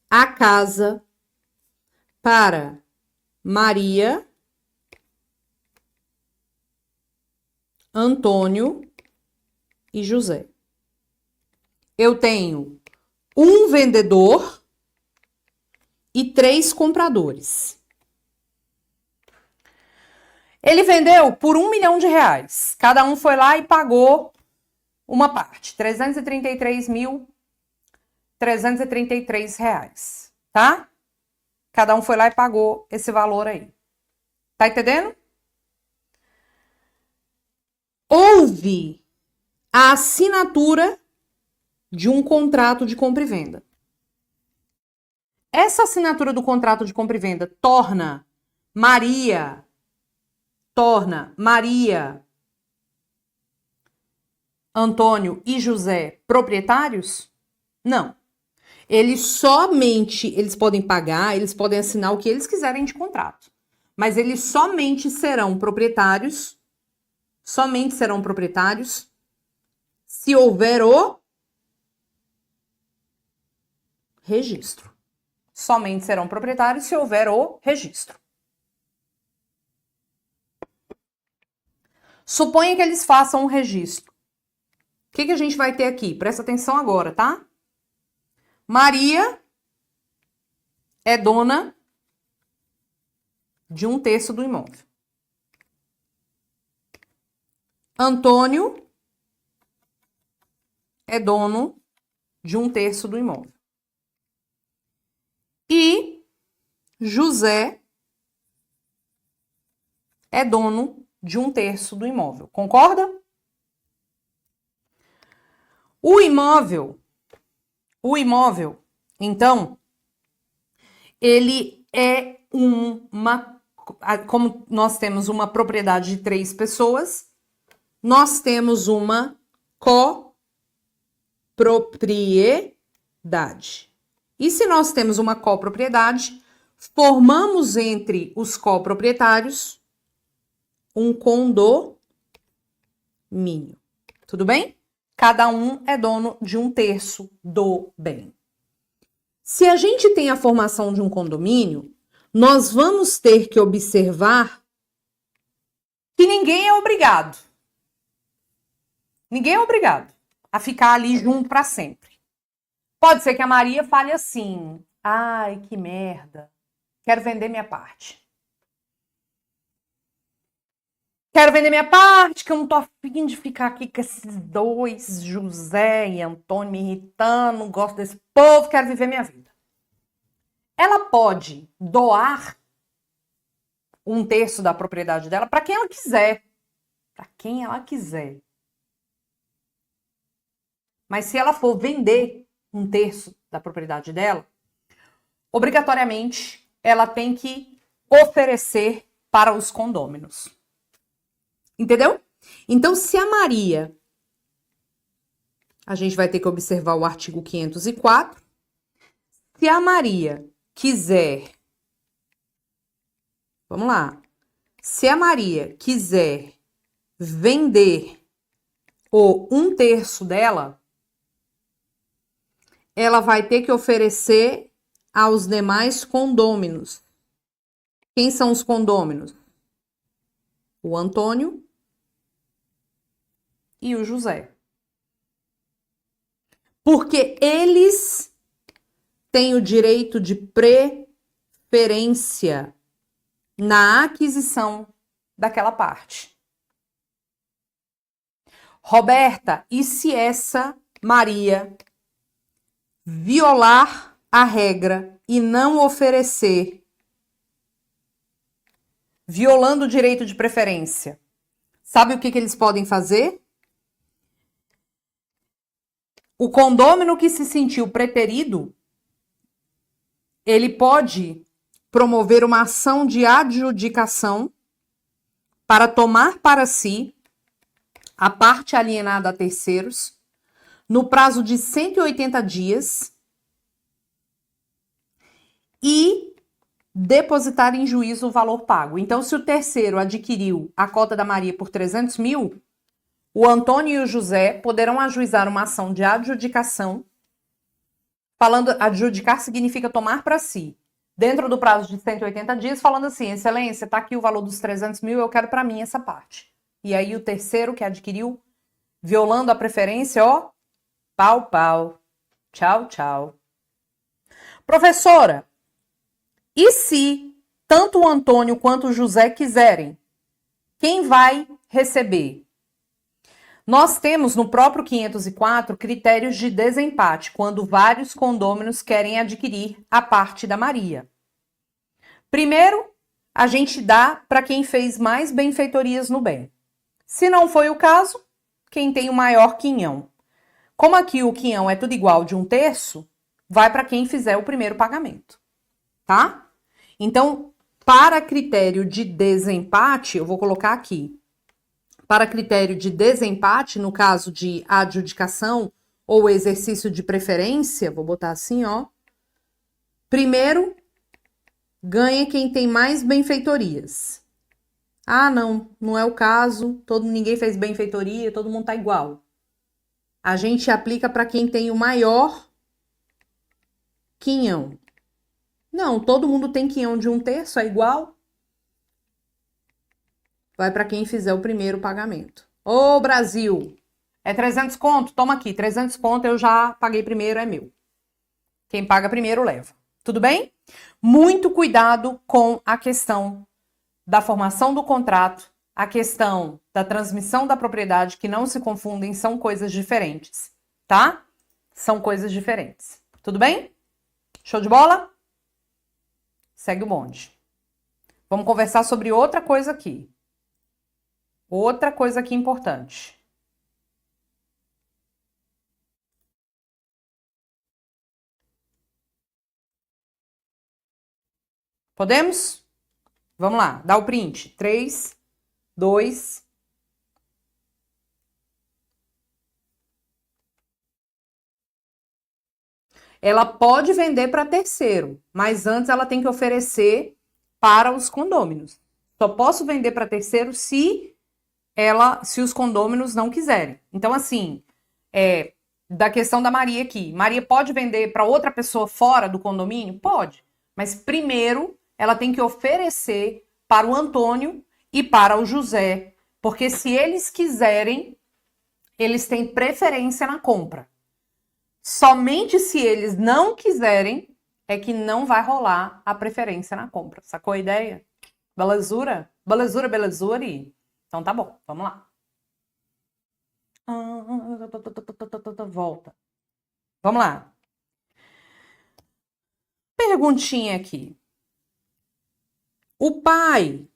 a casa para Maria, Antônio e José. Eu tenho um vendedor e 3 compradores. Ele vendeu por R$1 milhão. Cada um foi lá e pagou uma parte, R$333.333, tá? Cada um foi lá e pagou esse valor aí. Tá entendendo? Houve a assinatura de um contrato de compra e venda. Essa assinatura do contrato de compra e venda torna Maria, Antônio e José proprietários? Não. Eles podem pagar, eles podem assinar o que eles quiserem de contrato. Mas eles somente serão proprietários se houver o registro. Somente serão proprietários se houver o registro. Suponha que eles façam um registro. O que a gente vai ter aqui? Presta atenção agora, tá? Maria é dona de 1/3 do imóvel. Antônio é dono de 1/3 do imóvel. E José é dono de 1/3 do imóvel. Concorda? O imóvel, então, ele é como nós temos uma propriedade de 3 pessoas, nós temos uma copropriedade. E se nós temos uma copropriedade, formamos entre os coproprietários um condomínio. Tudo bem? Cada um é dono de 1/3 do bem. Se a gente tem a formação de um condomínio, nós vamos ter que observar que ninguém é obrigado. Ninguém é obrigado a ficar ali junto para sempre. Pode ser que a Maria fale assim: ai, que merda, quero vender minha parte. Quero vender minha parte, que eu não tô afim de ficar aqui com esses 2, José e Antônio, me irritando, não gosto desse povo, quero viver minha vida. Ela pode doar 1/3 da propriedade dela para quem ela quiser. Para quem ela quiser. Mas se ela for vender 1/3 da propriedade dela, obrigatoriamente ela tem que oferecer para os condôminos. Entendeu? Então, se a Maria A gente vai ter que observar o artigo 504. Se a Maria quiser, vamos lá, se a Maria quiser vender o 1/3 dela, ela vai ter que oferecer aos demais condôminos. Quem são os condôminos? O Antônio e o José. Porque eles têm o direito de preferência na aquisição daquela parte. Roberta, e se essa Maria violar a regra e não oferecer, violando o direito de preferência, sabe o que eles podem fazer? O condômino que se sentiu preterido, ele pode promover uma ação de adjudicação para tomar para si a parte alienada a terceiros no prazo de 180 dias e depositar em juízo o valor pago. Então, se o terceiro adquiriu a cota da Maria por 300 mil, o Antônio e o José poderão ajuizar uma ação de adjudicação. Falando, adjudicar significa tomar para si, dentro do prazo de 180 dias, falando assim, excelência, tá aqui o valor dos 300 mil, eu quero para mim essa parte. E aí o terceiro que adquiriu, violando a preferência, ó, pau, pau, tchau, tchau. Professora, e se tanto o Antônio quanto o José quiserem, quem vai receber? Nós temos no próprio 504 critérios de desempate, quando vários condôminos querem adquirir a parte da Maria. Primeiro, a gente dá para quem fez mais benfeitorias no bem. Se não foi o caso, quem tem o maior quinhão. Como aqui o quinhão é tudo igual de 1/3, vai para quem fizer o primeiro pagamento, tá? Então, para critério de desempate, eu vou colocar aqui. Para critério de desempate, no caso de adjudicação ou exercício de preferência, vou botar assim, ó. Primeiro, ganha quem tem mais benfeitorias. Ah, não é o caso, ninguém fez benfeitoria, todo mundo tá igual. A gente aplica para quem tem o maior quinhão. Não, todo mundo tem quinhão de 1/3, é igual. Vai para quem fizer o primeiro pagamento. Ô, Brasil, é 300 conto? Toma aqui, 300 conto eu já paguei primeiro, é meu. Quem paga primeiro leva. Tudo bem? Muito cuidado com a questão da formação do contrato, a questão da transmissão da propriedade, que não se confundem, são coisas diferentes, tá? São coisas diferentes. Tudo bem? Show de bola? Segue o bonde. Vamos conversar sobre outra coisa aqui. Outra coisa aqui importante. Podemos? Vamos lá, dá o print. 3, 2. Ela pode vender para terceiro, mas antes ela tem que oferecer para os condôminos. Só posso vender para terceiro se os condôminos não quiserem. Então, assim, da questão da Maria aqui. Maria pode vender para outra pessoa fora do condomínio? Pode. Mas primeiro ela tem que oferecer para o Antônio e para o José. Porque se eles quiserem, eles têm preferência na compra. Somente se eles não quiserem é que não vai rolar a preferência na compra. Sacou a ideia? Belezura? Belezura, belezura. Então tá bom, vamos lá. Volta. Vamos lá. Perguntinha aqui. O pai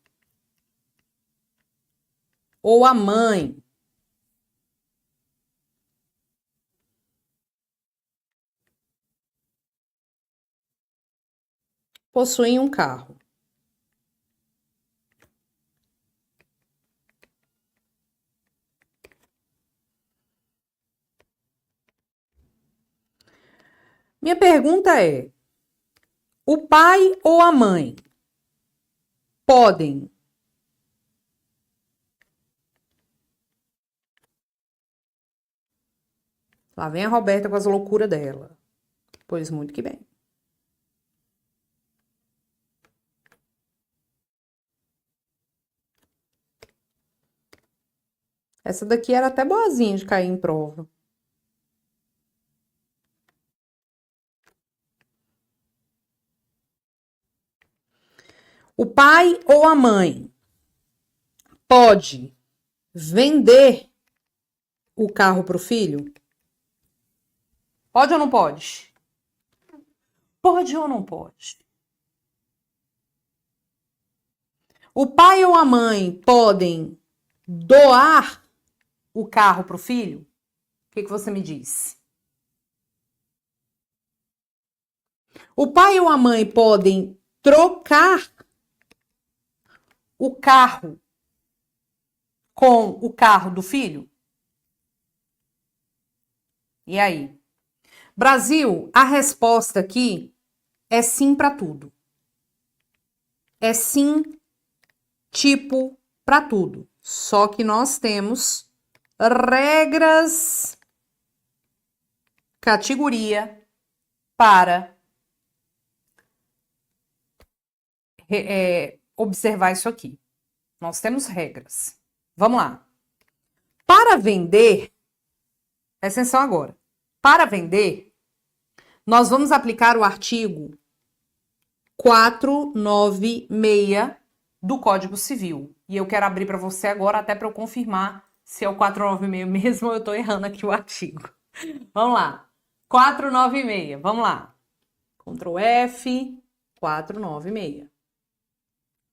ou a mãe possuem um carro. Minha pergunta é: o pai ou a mãe podem Lá vem a Roberta com as loucuras dela. Pois muito que bem. Essa daqui era até boazinha de cair em prova. O pai ou a mãe pode vender o carro para o filho? Pode ou não pode? Pode ou não pode? O pai ou a mãe podem doar o carro para o filho? O que você me diz? O pai ou a mãe podem trocar o carro com o carro do filho? E aí? Brasil, a resposta aqui é sim para tudo. É sim, tipo, para tudo. Só que nós temos regras, categoria para observar isso aqui. Nós temos regras. Vamos lá. Para vender, presta atenção agora. Para vender, nós vamos aplicar o artigo 496 do Código Civil. E eu quero abrir para você agora, até para eu confirmar se é o 496 mesmo ou eu estou errando aqui o artigo. Vamos lá. 496, vamos lá. Ctrl F, 496.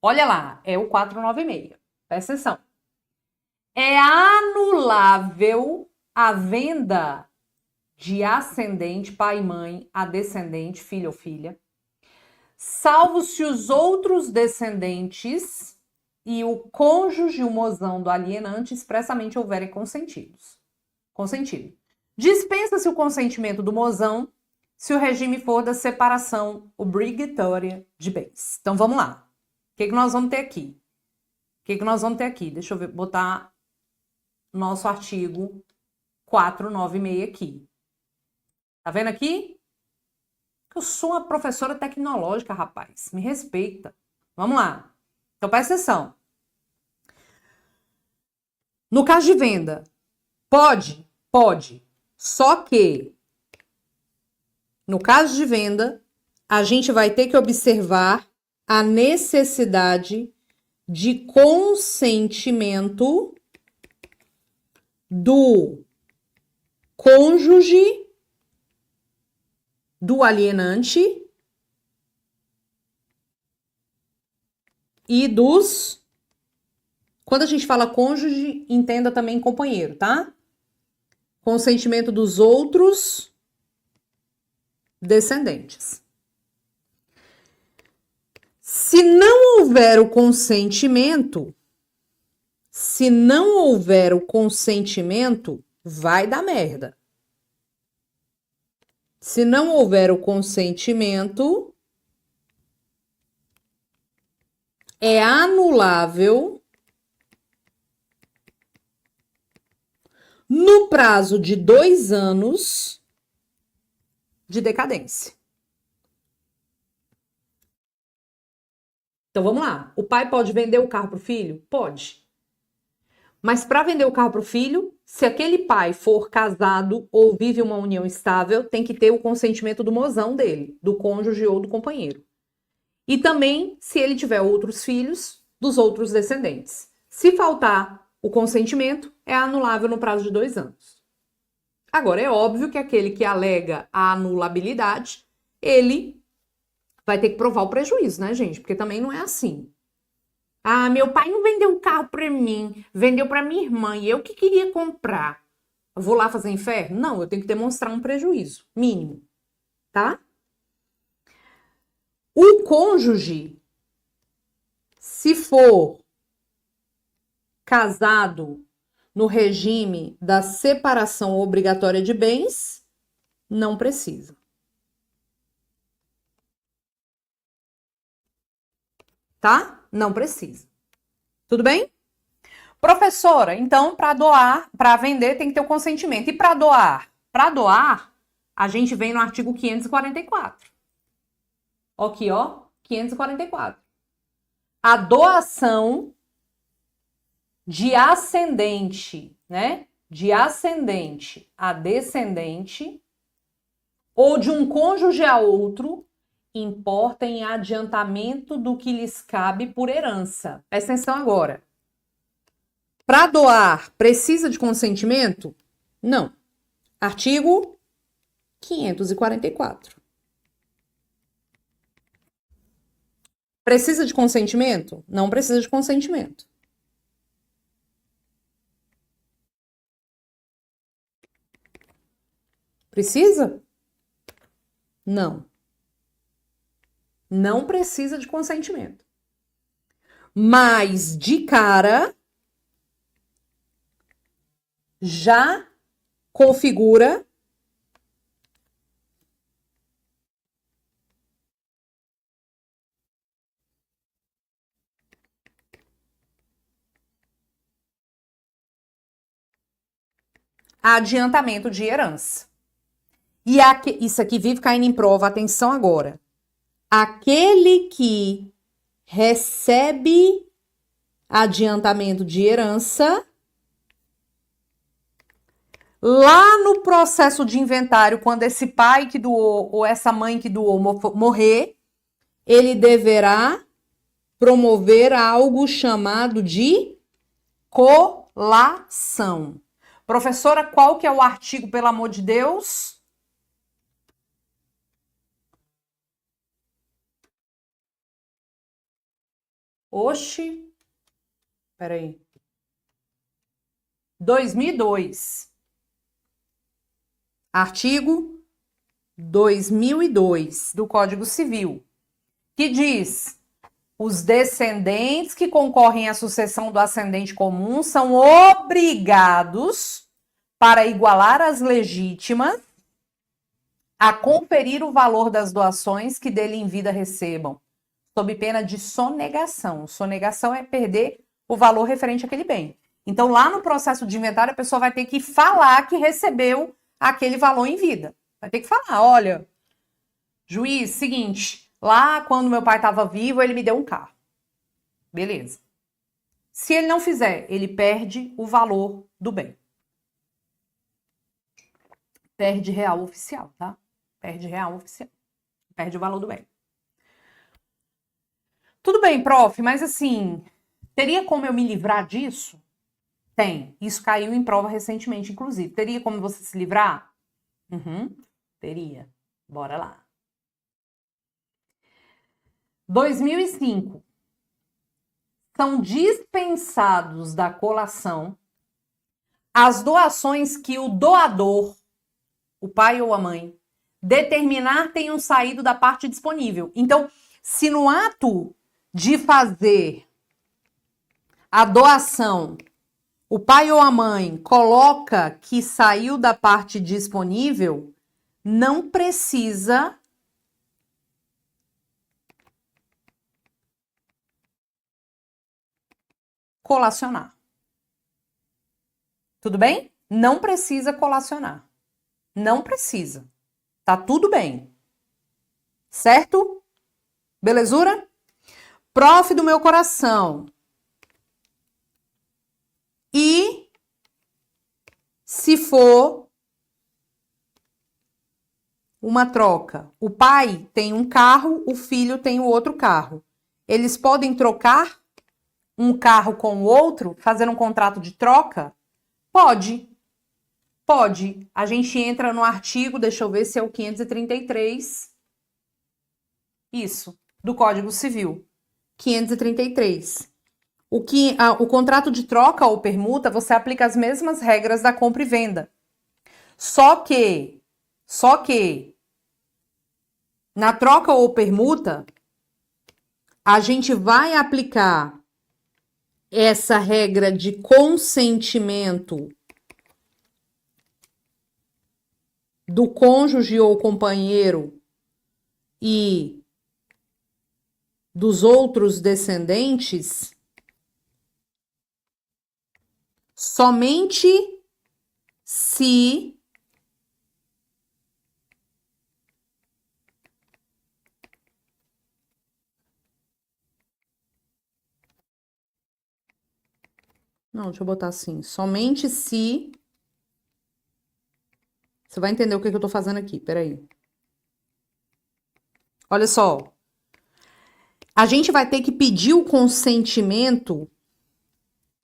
Olha lá, é o 496. Presta atenção. É anulável a venda de ascendente, pai e mãe, a descendente, filho ou filha, salvo se os outros descendentes e o cônjuge, o mozão do alienante, expressamente houverem consentido. Dispensa-se o consentimento do mozão se o regime for da separação obrigatória de bens. Então, vamos lá. O que nós vamos ter aqui? Deixa eu ver, botar nosso artigo 496 aqui. Tá vendo aqui? Eu sou uma professora tecnológica, rapaz. Me respeita. Vamos lá. Então, presta atenção. No caso de venda, pode. Só que, no caso de venda, a gente vai ter que observar a necessidade de consentimento do cônjuge do alienante e dos... Quando a gente fala cônjuge, entenda também companheiro, tá? Consentimento dos outros descendentes. Se não houver o consentimento, vai dar merda. Se não houver o consentimento, é anulável no prazo de 2 anos de decadência. Então vamos lá. O pai pode vender o carro para o filho? Pode. Mas para vender o carro para o filho, se aquele pai for casado ou vive uma união estável, tem que ter o consentimento do mozão dele, do cônjuge ou do companheiro. E também, se ele tiver outros filhos, dos outros descendentes. Se faltar o consentimento, é anulável no prazo de 2 anos. Agora, é óbvio que aquele que alega a anulabilidade, ele vai ter que provar o prejuízo, né, gente? Porque também não é assim. Ah, meu pai não vendeu um carro para mim, vendeu para minha irmã e eu que queria comprar. Eu vou lá fazer inferno? Não, eu tenho que demonstrar um prejuízo mínimo, tá? O cônjuge, se for casado no regime da separação obrigatória de bens, não precisa. tá? Não precisa. Tudo bem? Professora, então, para doar, para vender, tem que ter o consentimento. E para doar? Para doar, a gente vem no artigo 544. Aqui, ó, 544. A doação de ascendente, né? De ascendente a descendente, ou de um cônjuge a outro, importa em adiantamento do que lhes cabe por herança. Presta atenção agora. Para doar, precisa de consentimento? Não. Artigo 544. Precisa de consentimento? Não precisa de consentimento. Precisa? Não. Não precisa de consentimento. Mas, de cara, já configura adiantamento de herança. E isso aqui vive caindo em prova, atenção agora. Aquele que recebe adiantamento de herança, lá no processo de inventário, quando esse pai que doou ou essa mãe que doou morrer, ele deverá promover algo chamado de colação. Professora, qual que é o artigo, pelo amor de Deus? Oxi. Peraí. 2002. Artigo 2002 do Código Civil, que diz: os descendentes que concorrem à sucessão do ascendente comum são obrigados, para igualar as legítimas, a conferir o valor das doações que dele em vida recebam, sob pena de sonegação. Sonegação é perder o valor referente àquele bem. Então, lá no processo de inventário, a pessoa vai ter que falar que recebeu aquele valor em vida. Vai ter que falar, olha, juiz, seguinte, lá quando meu pai estava vivo, ele me deu um carro. Beleza. Se ele não fizer, ele perde o valor do bem. Perde real oficial, tá? Perde real oficial. Perde o valor do bem. Tudo bem, prof, mas assim, teria como eu me livrar disso? Tem. Isso caiu em prova recentemente, inclusive. Teria como você se livrar? Teria. Bora lá. 2005. São dispensados da colação as doações que o doador, o pai ou a mãe, determinar tenham saído da parte disponível. Então, se no ato de fazer a doação, o pai ou a mãe coloca que saiu da parte disponível, não precisa colacionar. Tudo bem? Não precisa colacionar. Não precisa. Tá tudo bem. Certo? Belezura? Prof do meu coração. E se for uma troca, o pai tem um carro, o filho tem o outro carro. Eles podem trocar um carro com o outro, fazer um contrato de troca? Pode. Pode. A gente entra no artigo, deixa eu ver se é o 533. Isso, do Código Civil. 533. O contrato de troca ou permuta, você aplica as mesmas regras da compra e venda. Só que, na troca ou permuta, a gente vai aplicar essa regra de consentimento do cônjuge ou companheiro e dos outros descendentes somente se não, deixa eu botar assim, somente se você vai entender o que eu tô fazendo aqui, peraí. Olha só, a gente vai ter que pedir o consentimento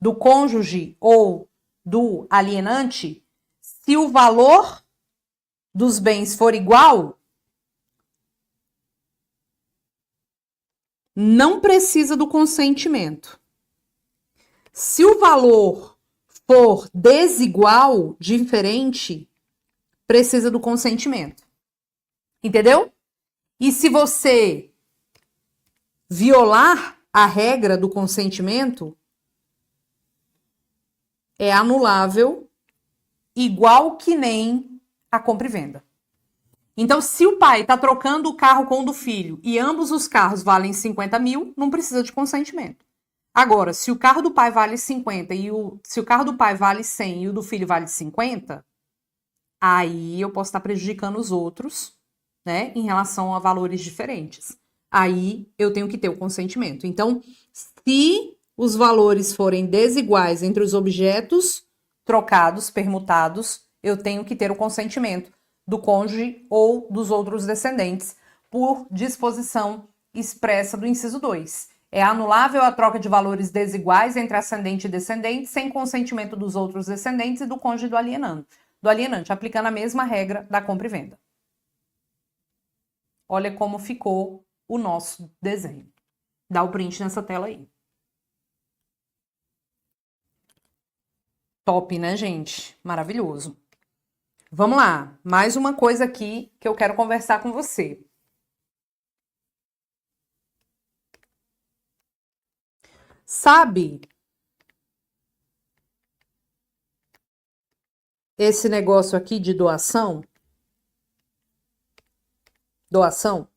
do cônjuge ou do alienante se o valor dos bens for igual, não precisa do consentimento. Se o valor for desigual, diferente, precisa do consentimento. Entendeu? E se você violar a regra do consentimento, é anulável, igual que nem a compra e venda. Então, se o pai está trocando o carro com o do filho e ambos os carros valem 50 mil, não precisa de consentimento. Agora, se o carro do pai vale 50 e se o carro do pai vale 100 e o do filho vale 50, aí eu posso estar prejudicando os outros, né, em relação a valores diferentes. Aí eu tenho que ter o consentimento. Então, se os valores forem desiguais entre os objetos trocados, permutados, eu tenho que ter o consentimento do cônjuge ou dos outros descendentes, por disposição expressa do inciso 2. É anulável a troca de valores desiguais entre ascendente e descendente, sem consentimento dos outros descendentes e do cônjuge do alienante, aplicando a mesma regra da compra e venda. Olha como ficou o nosso desenho. Dá o print nessa tela aí. Top, né, gente? Maravilhoso. Vamos lá. Mais uma coisa aqui que eu quero conversar com você. Sabe esse negócio aqui de doação? Doação?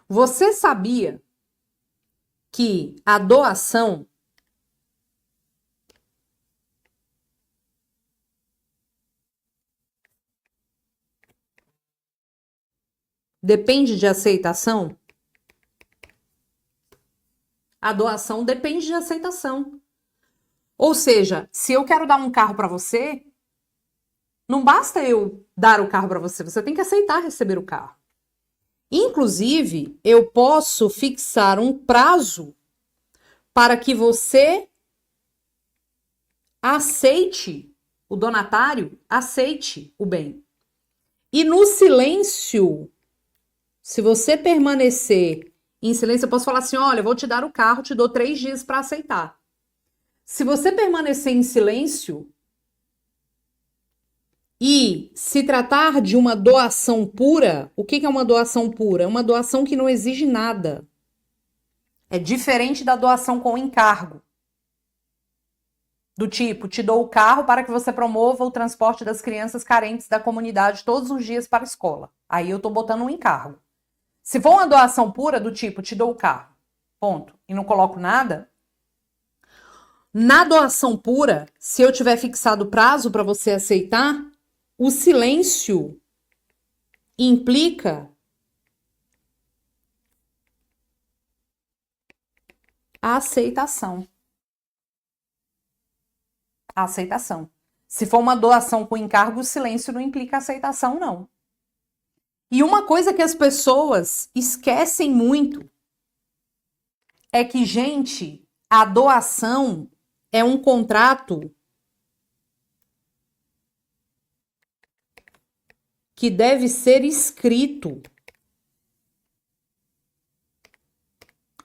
Você sabia que a doação depende de aceitação? A doação depende de aceitação. Ou seja, se eu quero dar um carro para você, não basta eu dar o carro para você, você tem que aceitar receber o carro. Inclusive, eu posso fixar um prazo para que você aceite, o donatário aceite o bem. E no silêncio, se você permanecer em silêncio, eu posso falar assim, olha, eu vou te dar o carro, te dou 3 dias para aceitar. Se você permanecer em silêncio e se tratar de uma doação pura, o que é uma doação pura? É uma doação que não exige nada. É diferente da doação com encargo. Do tipo, te dou o carro para que você promova o transporte das crianças carentes da comunidade todos os dias para a escola. Aí eu tô botando um encargo. Se for uma doação pura, do tipo, te dou o carro, ponto, e não coloco nada, na doação pura, se eu tiver fixado prazo para você aceitar, o silêncio implica a aceitação. A aceitação. Se for uma doação com encargo, o silêncio não implica aceitação, não. E uma coisa que as pessoas esquecem muito é que, gente, a doação é um contrato que deve ser escrito.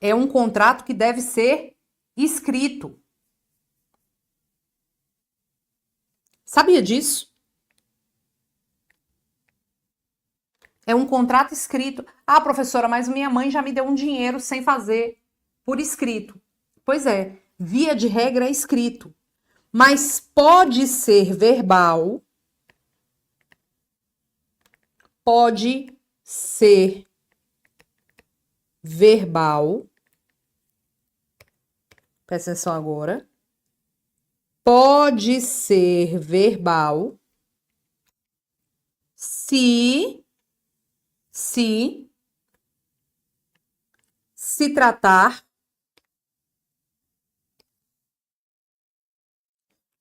É um contrato que deve ser escrito. Sabia disso? É um contrato escrito. Ah, professora, mas minha mãe já me deu um dinheiro sem fazer por escrito. Pois é, via de regra é escrito. Mas pode ser verbal, pode ser verbal. Presta atenção agora. Pode ser verbal se tratar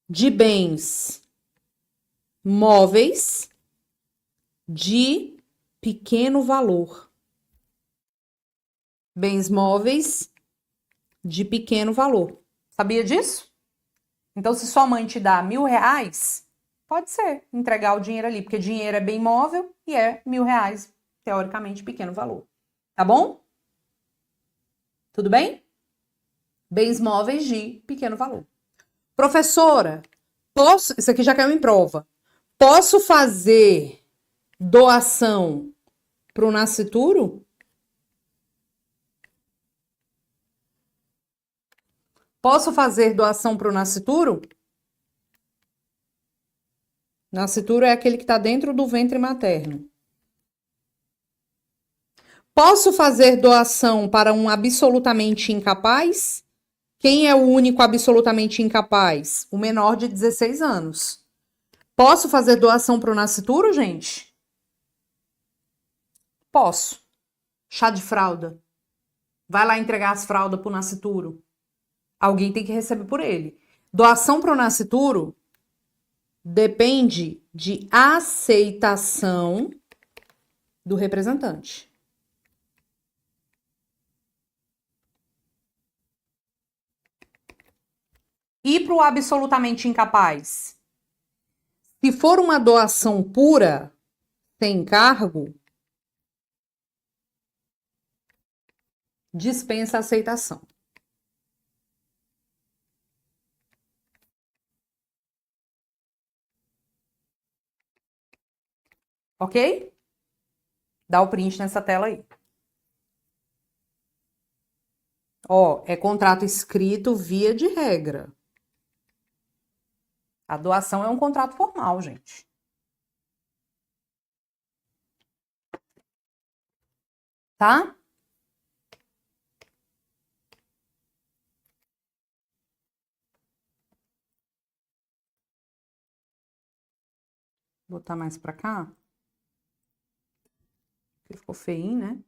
de bens móveis de pequeno valor. Bens móveis de pequeno valor. Sabia disso? Então, se sua mãe te dá R$ 1.000, pode ser entregar o dinheiro ali, porque dinheiro é bem móvel e é R$ 1.000, teoricamente, pequeno valor. Tá bom? Tudo bem? Bens móveis de pequeno valor. Professora, isso aqui já caiu em prova. Posso fazer doação para o nascituro? Posso fazer doação para o nascituro? Nascituro é aquele que está dentro do ventre materno. Posso fazer doação para um absolutamente incapaz? Quem é o único absolutamente incapaz? O menor de 16 anos. Posso fazer doação para o nascituro, gente? Posso. Chá de fralda. Vai lá entregar as fraldas para o nascituro. Alguém tem que receber por ele. Doação para o nascituro depende de aceitação do representante. E para o absolutamente incapaz? Se for uma doação pura, sem encargo, dispensa a aceitação. Ok? Dá o print nessa tela aí. Ó, é contrato escrito via de regra. A doação é um contrato formal, gente. Tá? Vou botar mais pra cá. Porque ficou feinho, né?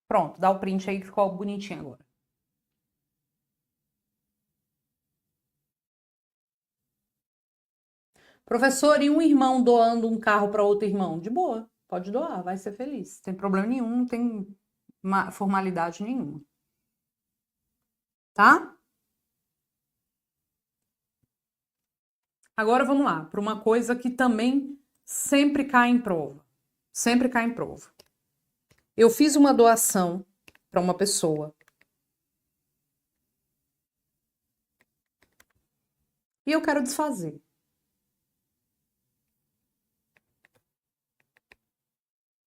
Pronto, dá o print aí que ficou bonitinho agora. Professor, e um irmão doando um carro para outro irmão? De boa, pode doar, vai ser feliz. Não tem problema nenhum, não tem formalidade nenhuma. Tá? Agora vamos lá, para uma coisa que também sempre cai em prova. Sempre cai em prova. Eu fiz uma doação para uma pessoa. E eu quero desfazer.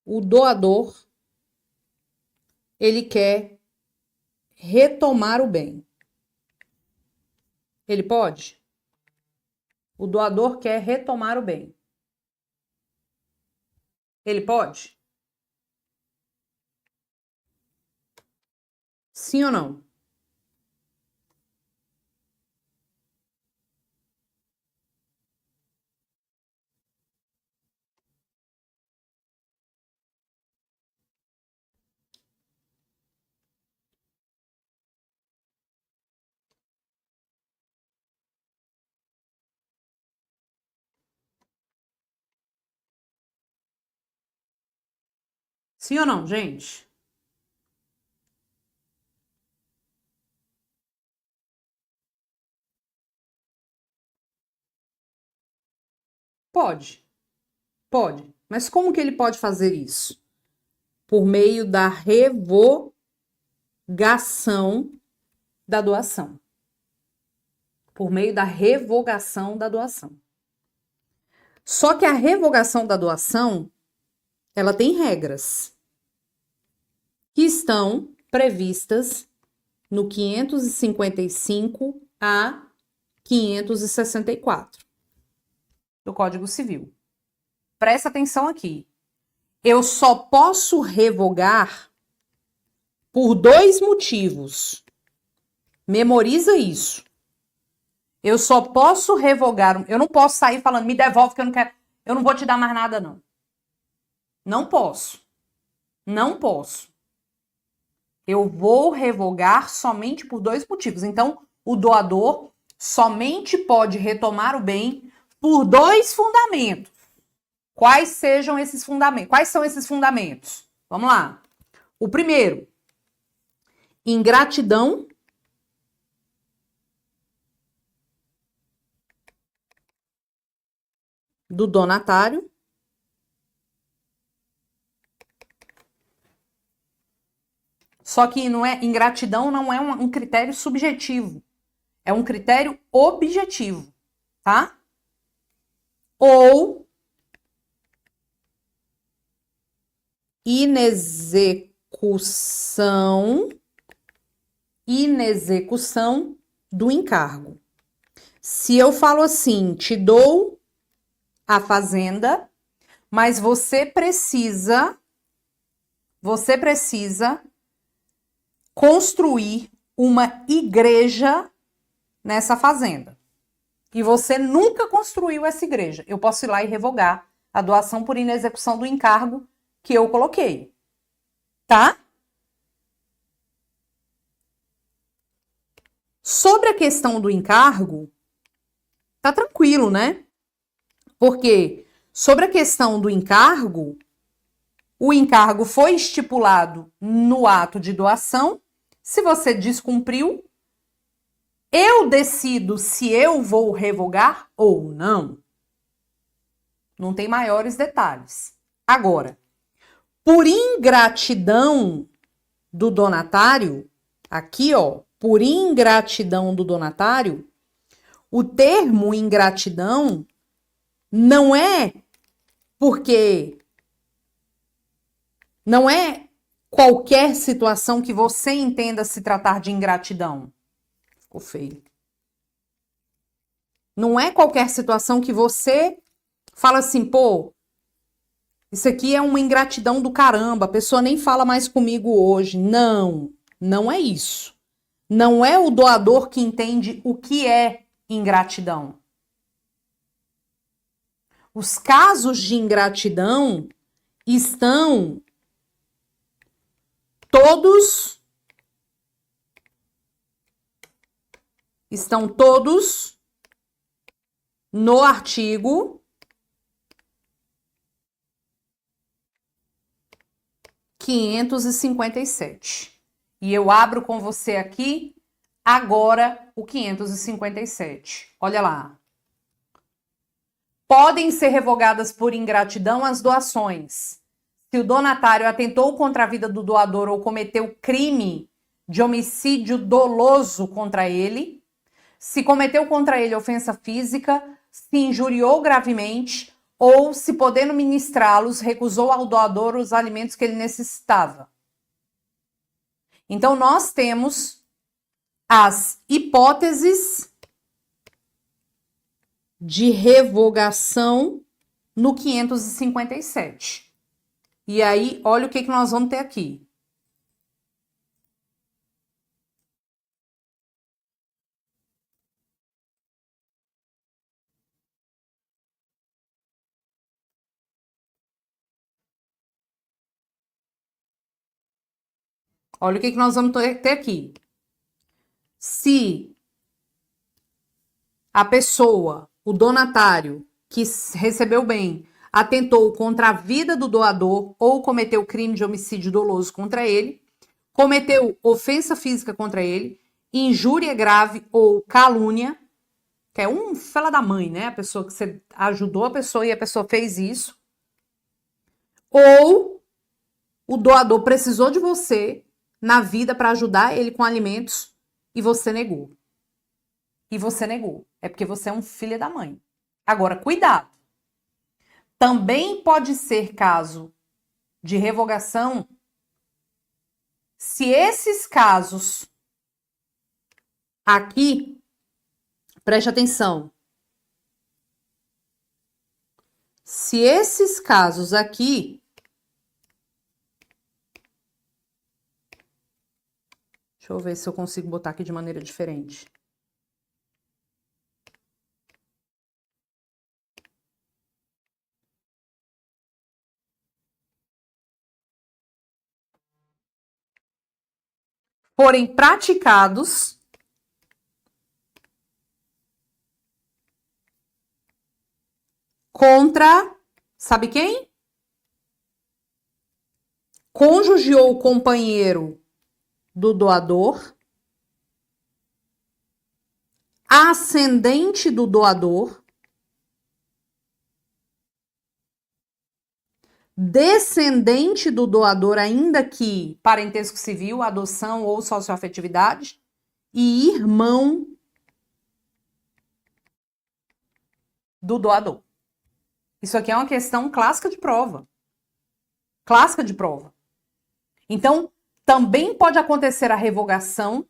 O doador, ele quer retomar o bem. Ele pode? O doador quer retomar o bem. Ele pode? Sim ou não? Sim ou não, gente? Pode. Pode. Mas como que ele pode fazer isso? Por meio da revogação da doação. Por meio da revogação da doação. Só que a revogação da doação, ela tem regras que estão previstas no 555 a 564 do Código Civil. Presta atenção aqui. Eu só posso revogar por 2 motivos. Memoriza isso. Eu só posso revogar, eu não posso sair falando, me devolve que eu não quero, eu não vou te dar mais nada, não. Não posso. Não posso. Eu vou revogar somente por 2 motivos. Então, o doador somente pode retomar o bem por 2 fundamentos. Quais sejam esses fundamentos? Quais são esses fundamentos? Vamos lá. O primeiro, ingratidão do donatário. Só que não é, ingratidão não é um critério subjetivo. É um critério objetivo, tá? Ou inexecução do encargo. Se eu falo assim, te dou a fazenda, mas você precisa construir uma igreja nessa fazenda. E você nunca construiu essa igreja. Eu posso ir lá e revogar a doação por inexecução do encargo que eu coloquei. Tá? Sobre a questão do encargo, tá tranquilo, né? Porque sobre a questão do encargo, o encargo foi estipulado no ato de doação. Se você descumpriu, eu decido se eu vou revogar ou não. Não tem maiores detalhes. Agora, por ingratidão do donatário, aqui ó, por ingratidão do donatário, o termo ingratidão não é porque não é qualquer situação que você entenda se tratar de ingratidão. Ficou feio. Não é qualquer situação que você fala assim, pô, isso aqui é uma ingratidão do caramba, a pessoa nem fala mais comigo hoje. Não, não é isso. Não é o doador que entende o que é ingratidão. Os casos de ingratidão estão todos no artigo 557. E eu abro com você aqui agora o 557. Olha lá. Podem ser revogadas por ingratidão as doações. Se o donatário atentou contra a vida do doador ou cometeu crime de homicídio doloso contra ele, se cometeu contra ele ofensa física, se injuriou gravemente ou, se podendo ministrá-los, recusou ao doador os alimentos que ele necessitava. Então, nós temos as hipóteses de revogação no 557. E aí, olha o que nós vamos ter aqui. Olha o que nós vamos ter aqui. Se a pessoa, o donatário, que recebeu bem, atentou contra a vida do doador ou cometeu crime de homicídio doloso contra ele, cometeu ofensa física contra ele, injúria grave ou calúnia, que é um fela da mãe, né? A pessoa que você ajudou a pessoa e a pessoa fez isso. Ou o doador precisou de você na vida para ajudar ele com alimentos e você negou. E você negou. É porque você é um filho da mãe. Agora, cuidado. Também pode ser caso de revogação se esses casos aqui, preste atenção. Se esses casos aqui, deixa eu ver se eu consigo botar aqui de maneira diferente. Forem praticados contra, sabe quem? Cônjuge ou companheiro do doador, ascendente do doador, descendente do doador, ainda que parentesco civil, adoção ou socioafetividade, e irmão do doador. Isso aqui é uma questão clássica de prova. Clássica de prova. Então, também pode acontecer a revogação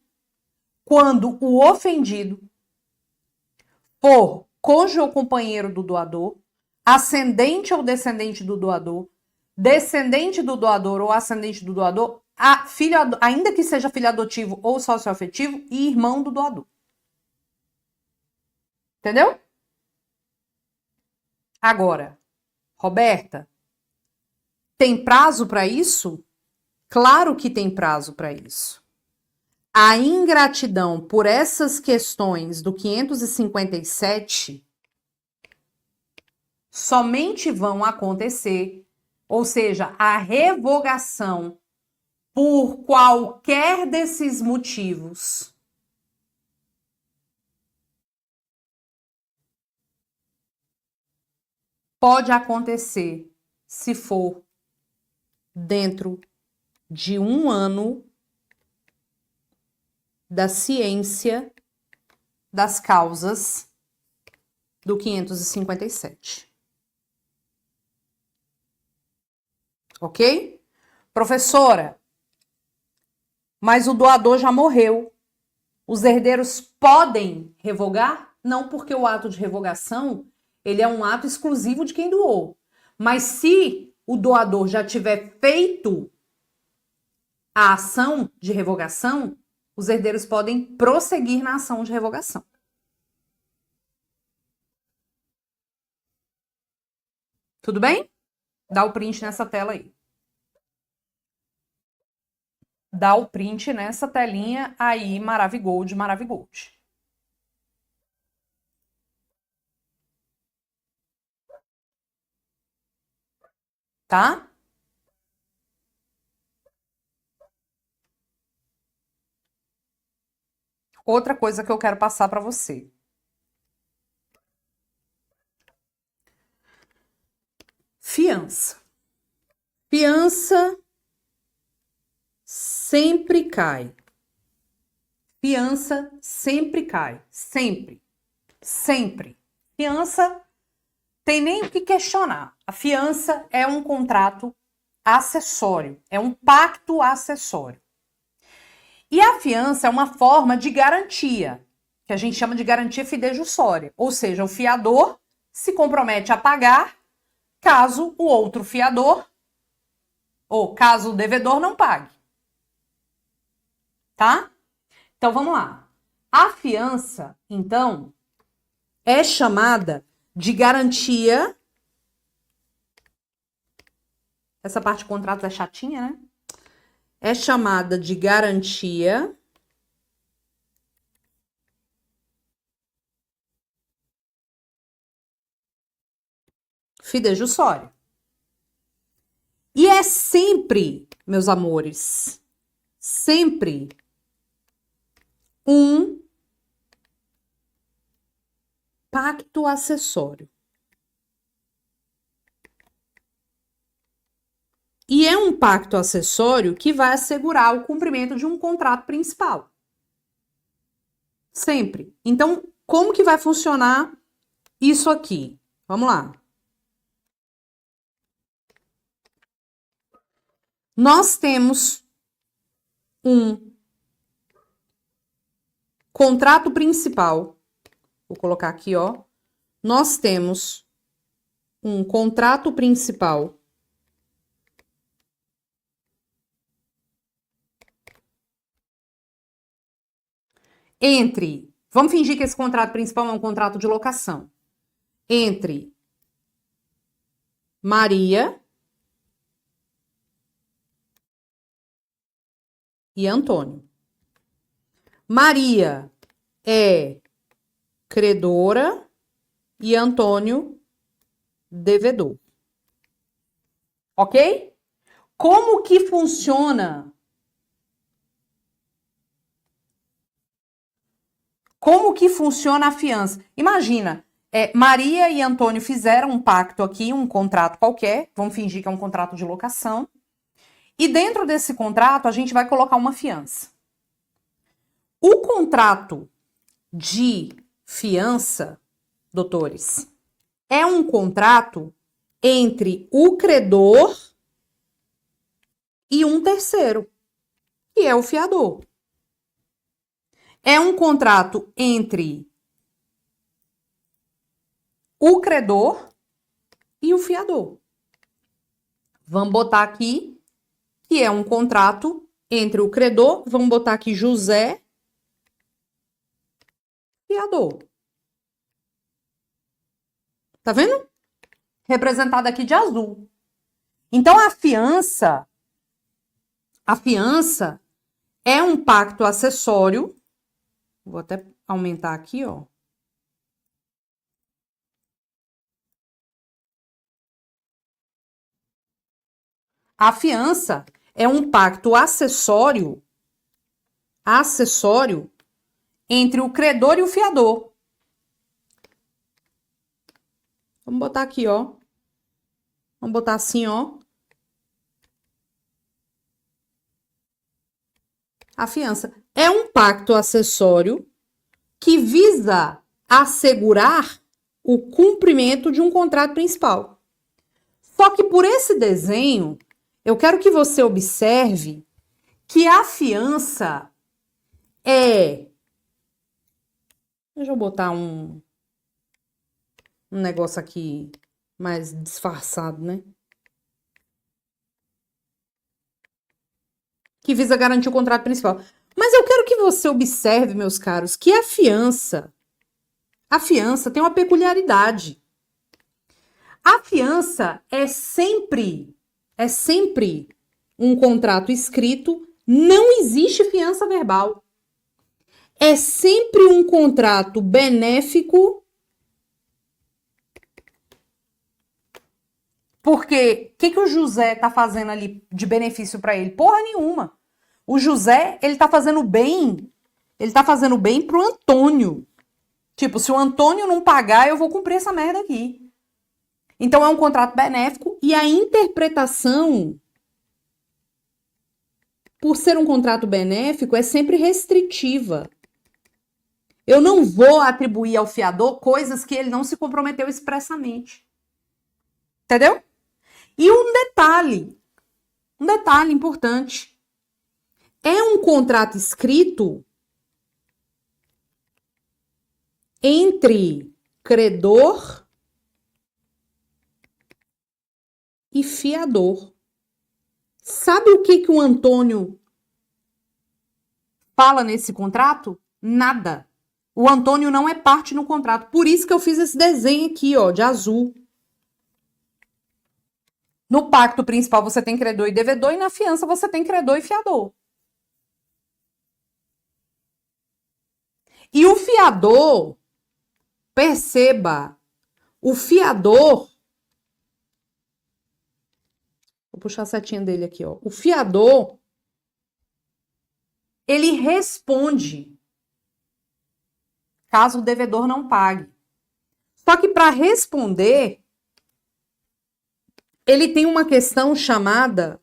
quando o ofendido for cônjuge ou companheiro do doador, ascendente ou descendente do doador, descendente do doador ou ascendente do doador, filho, ainda que seja filho adotivo ou socioafetivo, e irmão do doador. Entendeu? Agora, Roberta, tem prazo para isso? Claro que tem prazo para isso. A ingratidão por essas questões do 557 somente vão acontecer, ou seja, a revogação por qualquer desses motivos pode acontecer se for dentro de 1 ano da ciência das causas do 557. Ok? Professora, mas o doador já morreu. Os herdeiros podem revogar? Não, porque o ato de revogação, ele é um ato exclusivo de quem doou. Mas se o doador já tiver feito a ação de revogação, os herdeiros podem prosseguir na ação de revogação. Tudo bem? Dá o print nessa tela aí. Dá o print nessa telinha aí, Maravigold, Maravigold. Tá? Outra coisa que eu quero passar para você. Fiança. Fiança sempre cai. Fiança sempre cai. Sempre. Sempre. Fiança tem nem o que questionar. A fiança é um contrato acessório. É um pacto acessório. E a fiança é uma forma de garantia, que a gente chama de garantia fidejussória. Ou seja, o fiador se compromete a pagar caso o outro fiador ou caso o devedor não pague. Tá? Então vamos lá. A fiança, então, é chamada de garantia. Essa parte de contrato é chatinha, né? É chamada de garantia fidejussória. E é sempre, meus amores, sempre um pacto acessório. E é um pacto acessório que vai assegurar o cumprimento de um contrato principal. Sempre. Então, como que vai funcionar isso aqui? Vamos lá. Nós temos um contrato principal. Vou colocar aqui, ó. Nós temos um contrato principal entre, vamos fingir que esse contrato principal é um contrato de locação, entre Maria e Antônio. Maria é credora e Antônio devedor. Ok? Como que funciona? Como que funciona a fiança? Imagina, Maria e Antônio fizeram um pacto aqui, um contrato qualquer, vamos fingir que é um contrato de locação, e dentro desse contrato a gente vai colocar uma fiança. O contrato de fiança, doutores, é um contrato entre o credor e um terceiro, que é o fiador. É um contrato entre o credor e o fiador. Vamos botar aqui que é um contrato entre o credor, vamos botar aqui José, fiador. Tá vendo? Representado aqui de azul. Então, a fiança é um pacto acessório. Vou até aumentar aqui, ó. A fiança é um pacto acessório entre o credor e o fiador. Vamos botar aqui, ó. Vamos botar assim, ó. A fiança é um pacto acessório que visa assegurar o cumprimento de um contrato principal. Só que por esse desenho, eu quero que você observe que a fiança é... Deixa eu botar um negócio aqui mais disfarçado, né? Que visa garantir o contrato principal. Mas eu quero que você observe, meus caros, que a fiança tem uma peculiaridade. A fiança é sempre um contrato escrito, não existe fiança verbal. É sempre um contrato benéfico, porque o que o José tá fazendo ali de benefício para ele? Porra nenhuma. O José, ele tá fazendo bem pro Antônio. Tipo, se o Antônio não pagar, eu vou cumprir essa merda aqui. Então, é um contrato benéfico e a interpretação, por ser um contrato benéfico, é sempre restritiva. Eu não vou atribuir ao fiador coisas que ele não se comprometeu expressamente. Entendeu? E um detalhe importante. É um contrato escrito entre credor e fiador. Sabe o que o Antônio fala nesse contrato? Nada. O Antônio não é parte no contrato. Por isso que eu fiz esse desenho aqui, ó, de azul. No pacto principal você tem credor e devedor e na fiança você tem credor e fiador. E o fiador, perceba, o fiador, vou puxar a setinha dele aqui, ó. O fiador, ele responde caso o devedor não pague. Só que para responder, ele tem uma questão chamada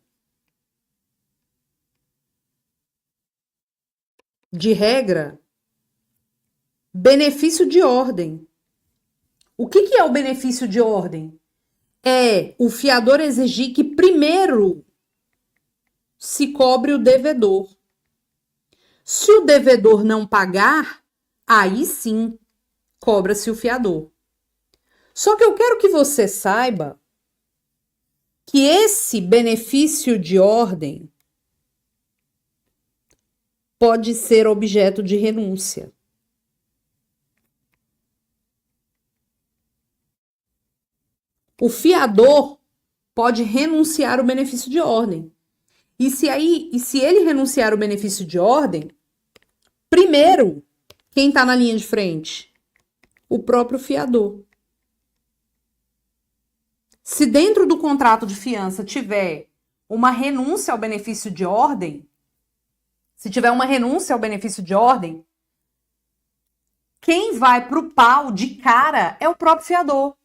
de regra, benefício de ordem. O que é o benefício de ordem? É o fiador exigir que primeiro se cobre o devedor. Se o devedor não pagar, aí sim cobra-se o fiador. Só que eu quero que você saiba que esse benefício de ordem pode ser objeto de renúncia. O fiador pode renunciar o benefício de ordem. E se ele renunciar o benefício de ordem, primeiro, quem está na linha de frente? O próprio fiador. Se dentro do contrato de fiança tiver uma renúncia ao benefício de ordem, quem vai para o pau de cara é o próprio fiador.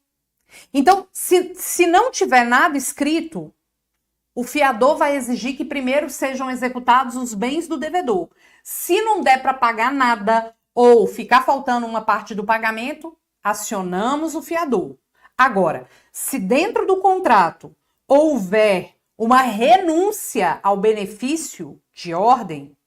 Então, se não tiver nada escrito, o fiador vai exigir que primeiro sejam executados os bens do devedor. Se não der para pagar nada ou ficar faltando uma parte do pagamento, acionamos o fiador. Agora, se dentro do contrato houver uma renúncia ao benefício de ordem,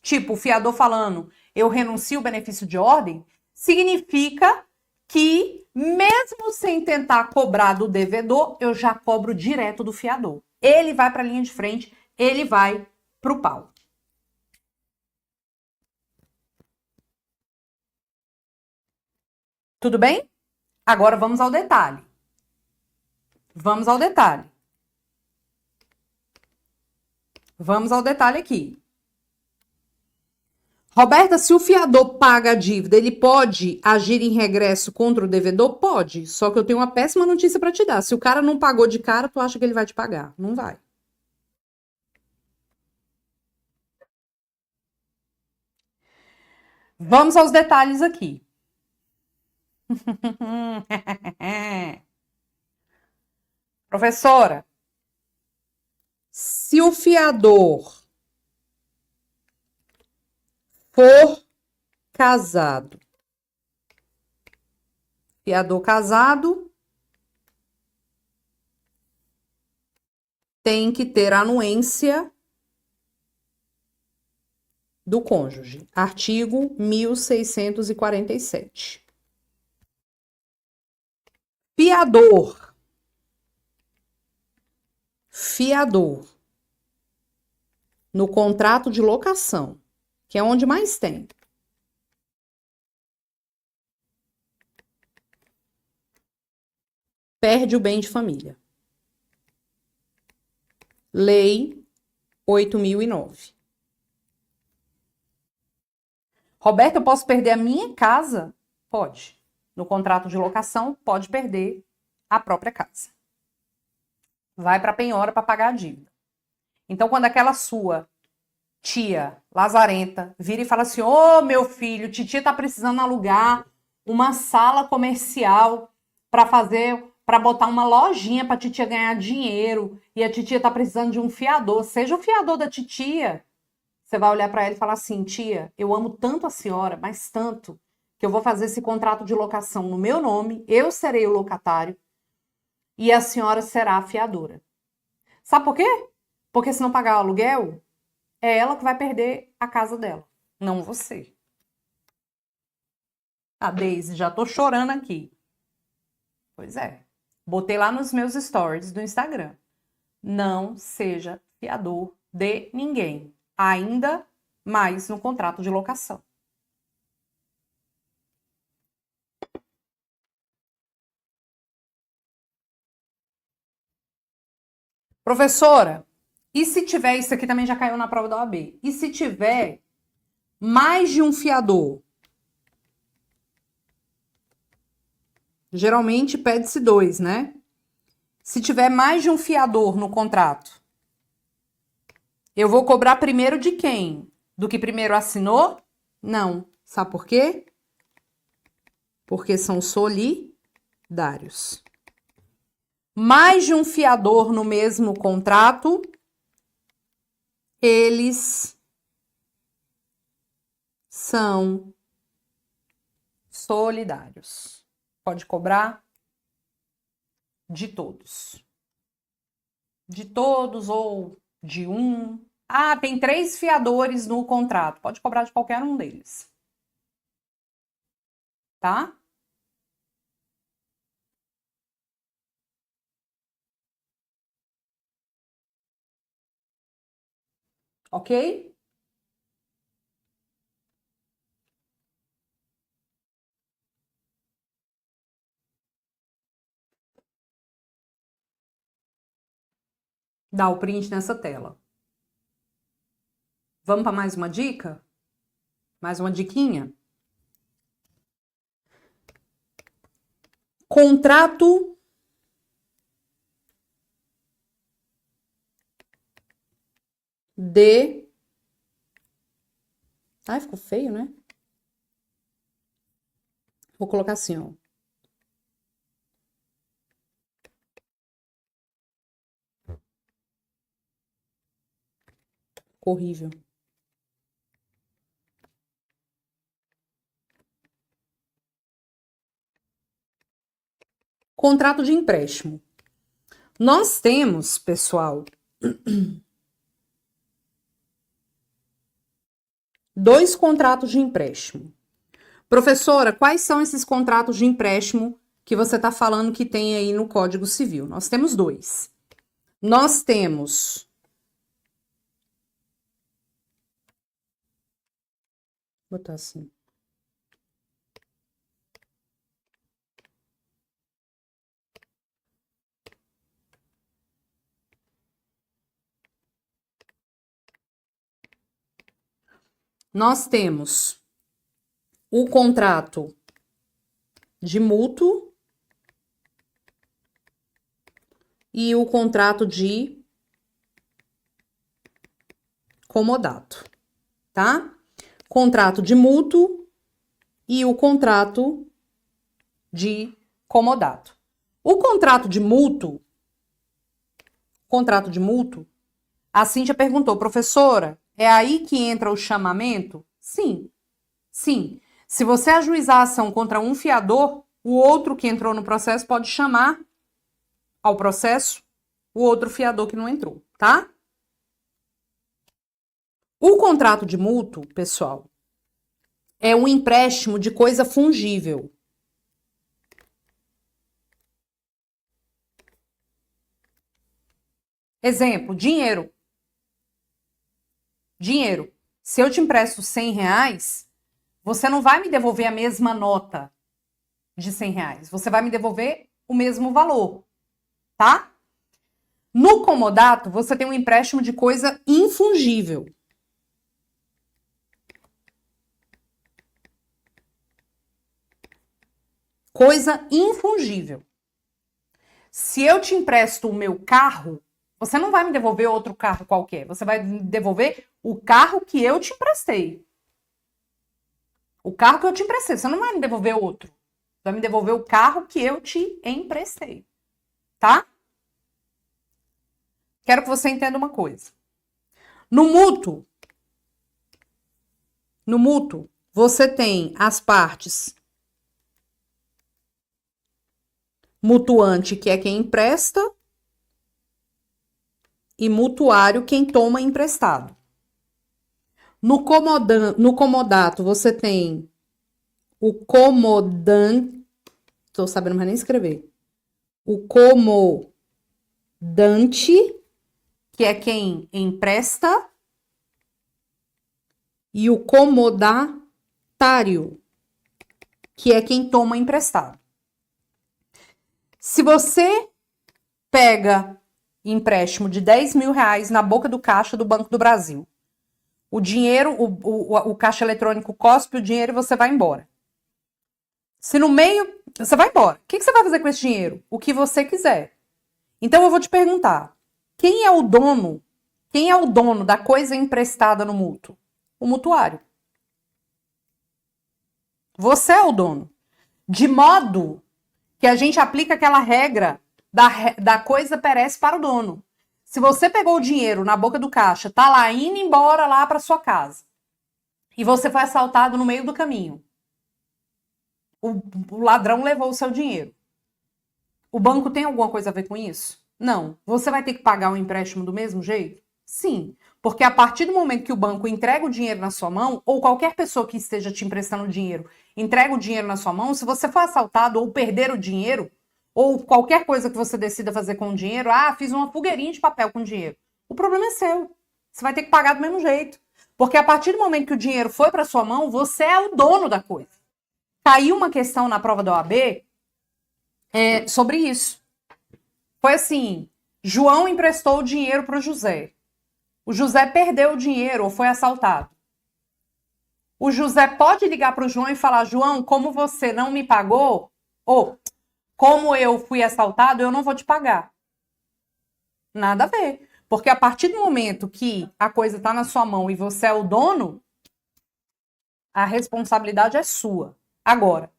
tipo o fiador falando, eu renuncio ao benefício de ordem, significa que mesmo sem tentar cobrar do devedor, eu já cobro direto do fiador. Ele vai para a linha de frente, ele vai para o pau. Tudo bem? Agora vamos ao detalhe. Vamos ao detalhe aqui. Roberta, se o fiador paga a dívida, ele pode agir em regresso contra o devedor? Pode, só que eu tenho uma péssima notícia para te dar. Se o cara não pagou de cara, tu acha que ele vai te pagar? Não vai. Vamos aos detalhes aqui. Professora, se o fiador for casado, fiador casado tem que ter anuência do cônjuge. Artigo 1647. Fiador, no contrato de locação, que é onde mais tem. Perde o bem de família. Lei 8.009. Roberta, eu posso perder a minha casa? Pode. No contrato de locação, pode perder a própria casa. Vai para a penhora para pagar a dívida. Então, quando aquela sua tia lazarenta vira e fala assim, ô meu filho, titia tá precisando alugar uma sala comercial para botar uma lojinha para titia ganhar dinheiro e a titia tá precisando de um fiador, seja o fiador da titia. Você vai olhar para ela e falar assim, tia, eu amo tanto a senhora, mas tanto, que eu vou fazer esse contrato de locação no meu nome, eu serei o locatário e a senhora será a fiadora. Sabe por quê? Porque se não pagar o aluguel, é ela que vai perder a casa dela, não você. A Deise, já tô chorando aqui. Pois é. Botei lá nos meus stories do Instagram. Não seja fiador de ninguém. Ainda mais no contrato de locação. Professora, e se tiver, isso aqui também já caiu na prova da OAB, e se tiver mais de um fiador? Geralmente pede-se 2, né? Se tiver mais de um fiador no contrato, eu vou cobrar primeiro de quem? Do que primeiro assinou? Não. Sabe por quê? Porque são solidários. solidários. Mais de um fiador no mesmo contrato, eles são solidários. Pode cobrar de todos. De todos ou de um. Ah, tem 3 fiadores no contrato. Pode cobrar de qualquer um deles. Tá? Ok? Dá o print nessa tela. Vamos para mais uma dica? Mais uma diquinha? Contrato de... Ai, ficou feio, né? Vou colocar assim, ó. Ficou horrível. Contrato de empréstimo. Nós temos, pessoal, 2 contratos de empréstimo. Professora, quais são esses contratos de empréstimo que você está falando que tem aí no Código Civil? Nós temos 2. Nós temos... Vou botar assim. Nós temos o contrato de mútuo e o contrato de comodato, tá? Contrato de mútuo e o contrato de comodato. O contrato de mútuo, a Cíntia perguntou, professora, é aí que entra o chamamento? Sim, sim. Se você ajuizar a ação contra um fiador, o outro que entrou no processo pode chamar ao processo o outro fiador que não entrou, tá? O contrato de mútuo, pessoal, é um empréstimo de coisa fungível. Exemplo, dinheiro. Dinheiro. Se eu te empresto R$100, você não vai me devolver a mesma nota de R$100. Você vai me devolver o mesmo valor, tá? No comodato, você tem um empréstimo de coisa infungível. Coisa infungível. Se eu te empresto o meu carro, você não vai me devolver outro carro qualquer. Você vai me devolver o carro que eu te emprestei. O carro que eu te emprestei. Você não vai me devolver outro. Você vai me devolver o carro que eu te emprestei. Tá? Quero que você entenda uma coisa. No mútuo, você tem as partes mutuante, que é quem empresta, e mutuário, quem toma emprestado. No comodato, você tem o comodante, tô sabendo mais nem escrever, o comodante, que é quem empresta, e o comodatário, que é quem toma emprestado. Se você pega empréstimo de R$10.000 na boca do caixa do Banco do Brasil, o dinheiro, o caixa eletrônico cospe o dinheiro e você vai embora. Se no meio, você vai embora. O que você vai fazer com esse dinheiro? O que você quiser. Então eu vou te perguntar, quem é o dono da coisa emprestada no mútuo? O mutuário. Você é o dono. De modo que a gente aplica aquela regra da coisa perece para o dono. Se você pegou o dinheiro na boca do caixa, tá lá indo embora lá para sua casa, e você foi assaltado no meio do caminho, o ladrão levou o seu dinheiro. O banco tem alguma coisa a ver com isso? Não. Você vai ter que pagar o empréstimo do mesmo jeito? Sim. Porque a partir do momento que o banco entrega o dinheiro na sua mão, ou qualquer pessoa que esteja te emprestando dinheiro entrega o dinheiro na sua mão, se você for assaltado ou perder o dinheiro, ou qualquer coisa que você decida fazer com o dinheiro, fiz uma fogueirinha de papel com dinheiro. O problema é seu. Você vai ter que pagar do mesmo jeito. Porque a partir do momento que o dinheiro foi para sua mão, você é o dono da coisa. Caiu uma questão na prova da OAB sobre isso. Foi assim, João emprestou o dinheiro para o José. O José perdeu o dinheiro ou foi assaltado. O José pode ligar para o João e falar, João, como você não me pagou, ou como eu fui assaltado, eu não vou te pagar. Nada a ver. Porque a partir do momento que a coisa está na sua mão e você é o dono, a responsabilidade é sua. Agora,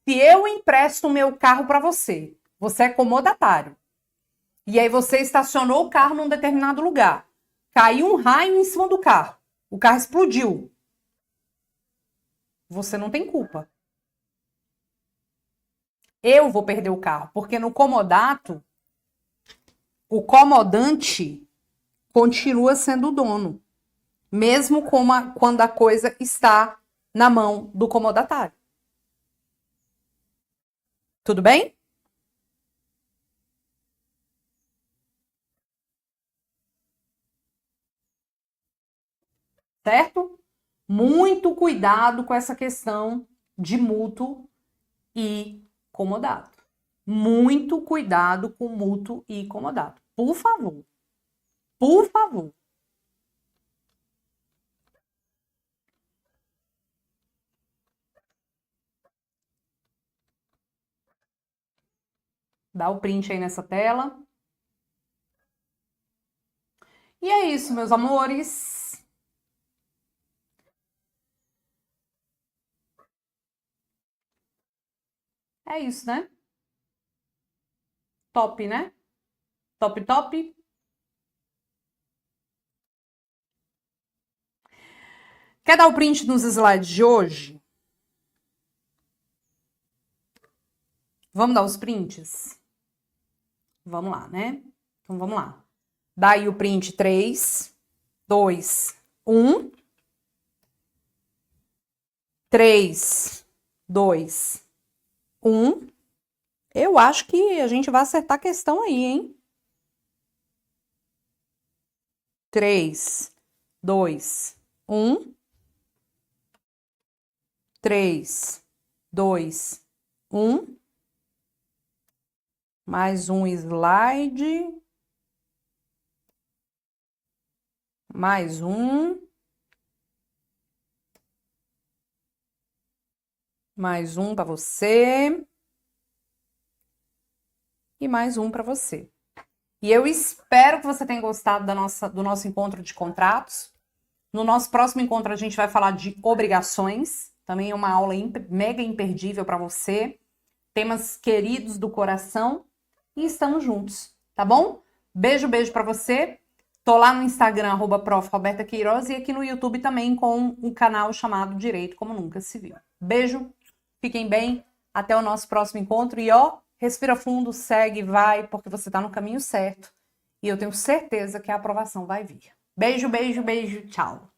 se eu empresto o meu carro para você, você é comodatário. E aí você estacionou o carro num determinado lugar. Caiu um raio em cima do carro. O carro explodiu. Você não tem culpa. Eu vou perder o carro, porque no comodato, o comodante continua sendo o dono, mesmo quando a coisa está na mão do comodatário. Tudo bem? Certo? Muito cuidado com essa questão de mútuo e comodato. Muito cuidado com mútuo e comodato. Por favor. Por favor. Dá o print aí nessa tela. E é isso, meus amores. É isso, né? Top, né? Top, top. Quer dar o print nos slides de hoje? Vamos dar os prints? Vamos lá, né? Então vamos lá. Dá aí o print 3, 2, 1. 3, 2, 1. Eu acho que a gente vai acertar a questão aí, hein? 3, 2, 1. 3, 2, 1. Mais um slide. Mais um. Mais um para você. E mais um para você. E eu espero que você tenha gostado do nosso encontro de contratos. No nosso próximo encontro a gente vai falar de obrigações. Também é uma aula mega imperdível para você. Temas queridos do coração. E estamos juntos, tá bom? Beijo, beijo para você. Tô lá no Instagram, @prof. Roberta Queiroz, e aqui no YouTube também com um canal chamado Direito Como Nunca Se Viu. Beijo, fiquem bem, até o nosso próximo encontro. E respira fundo, segue, vai, porque você tá no caminho certo. E eu tenho certeza que a aprovação vai vir. Beijo, beijo, beijo, tchau.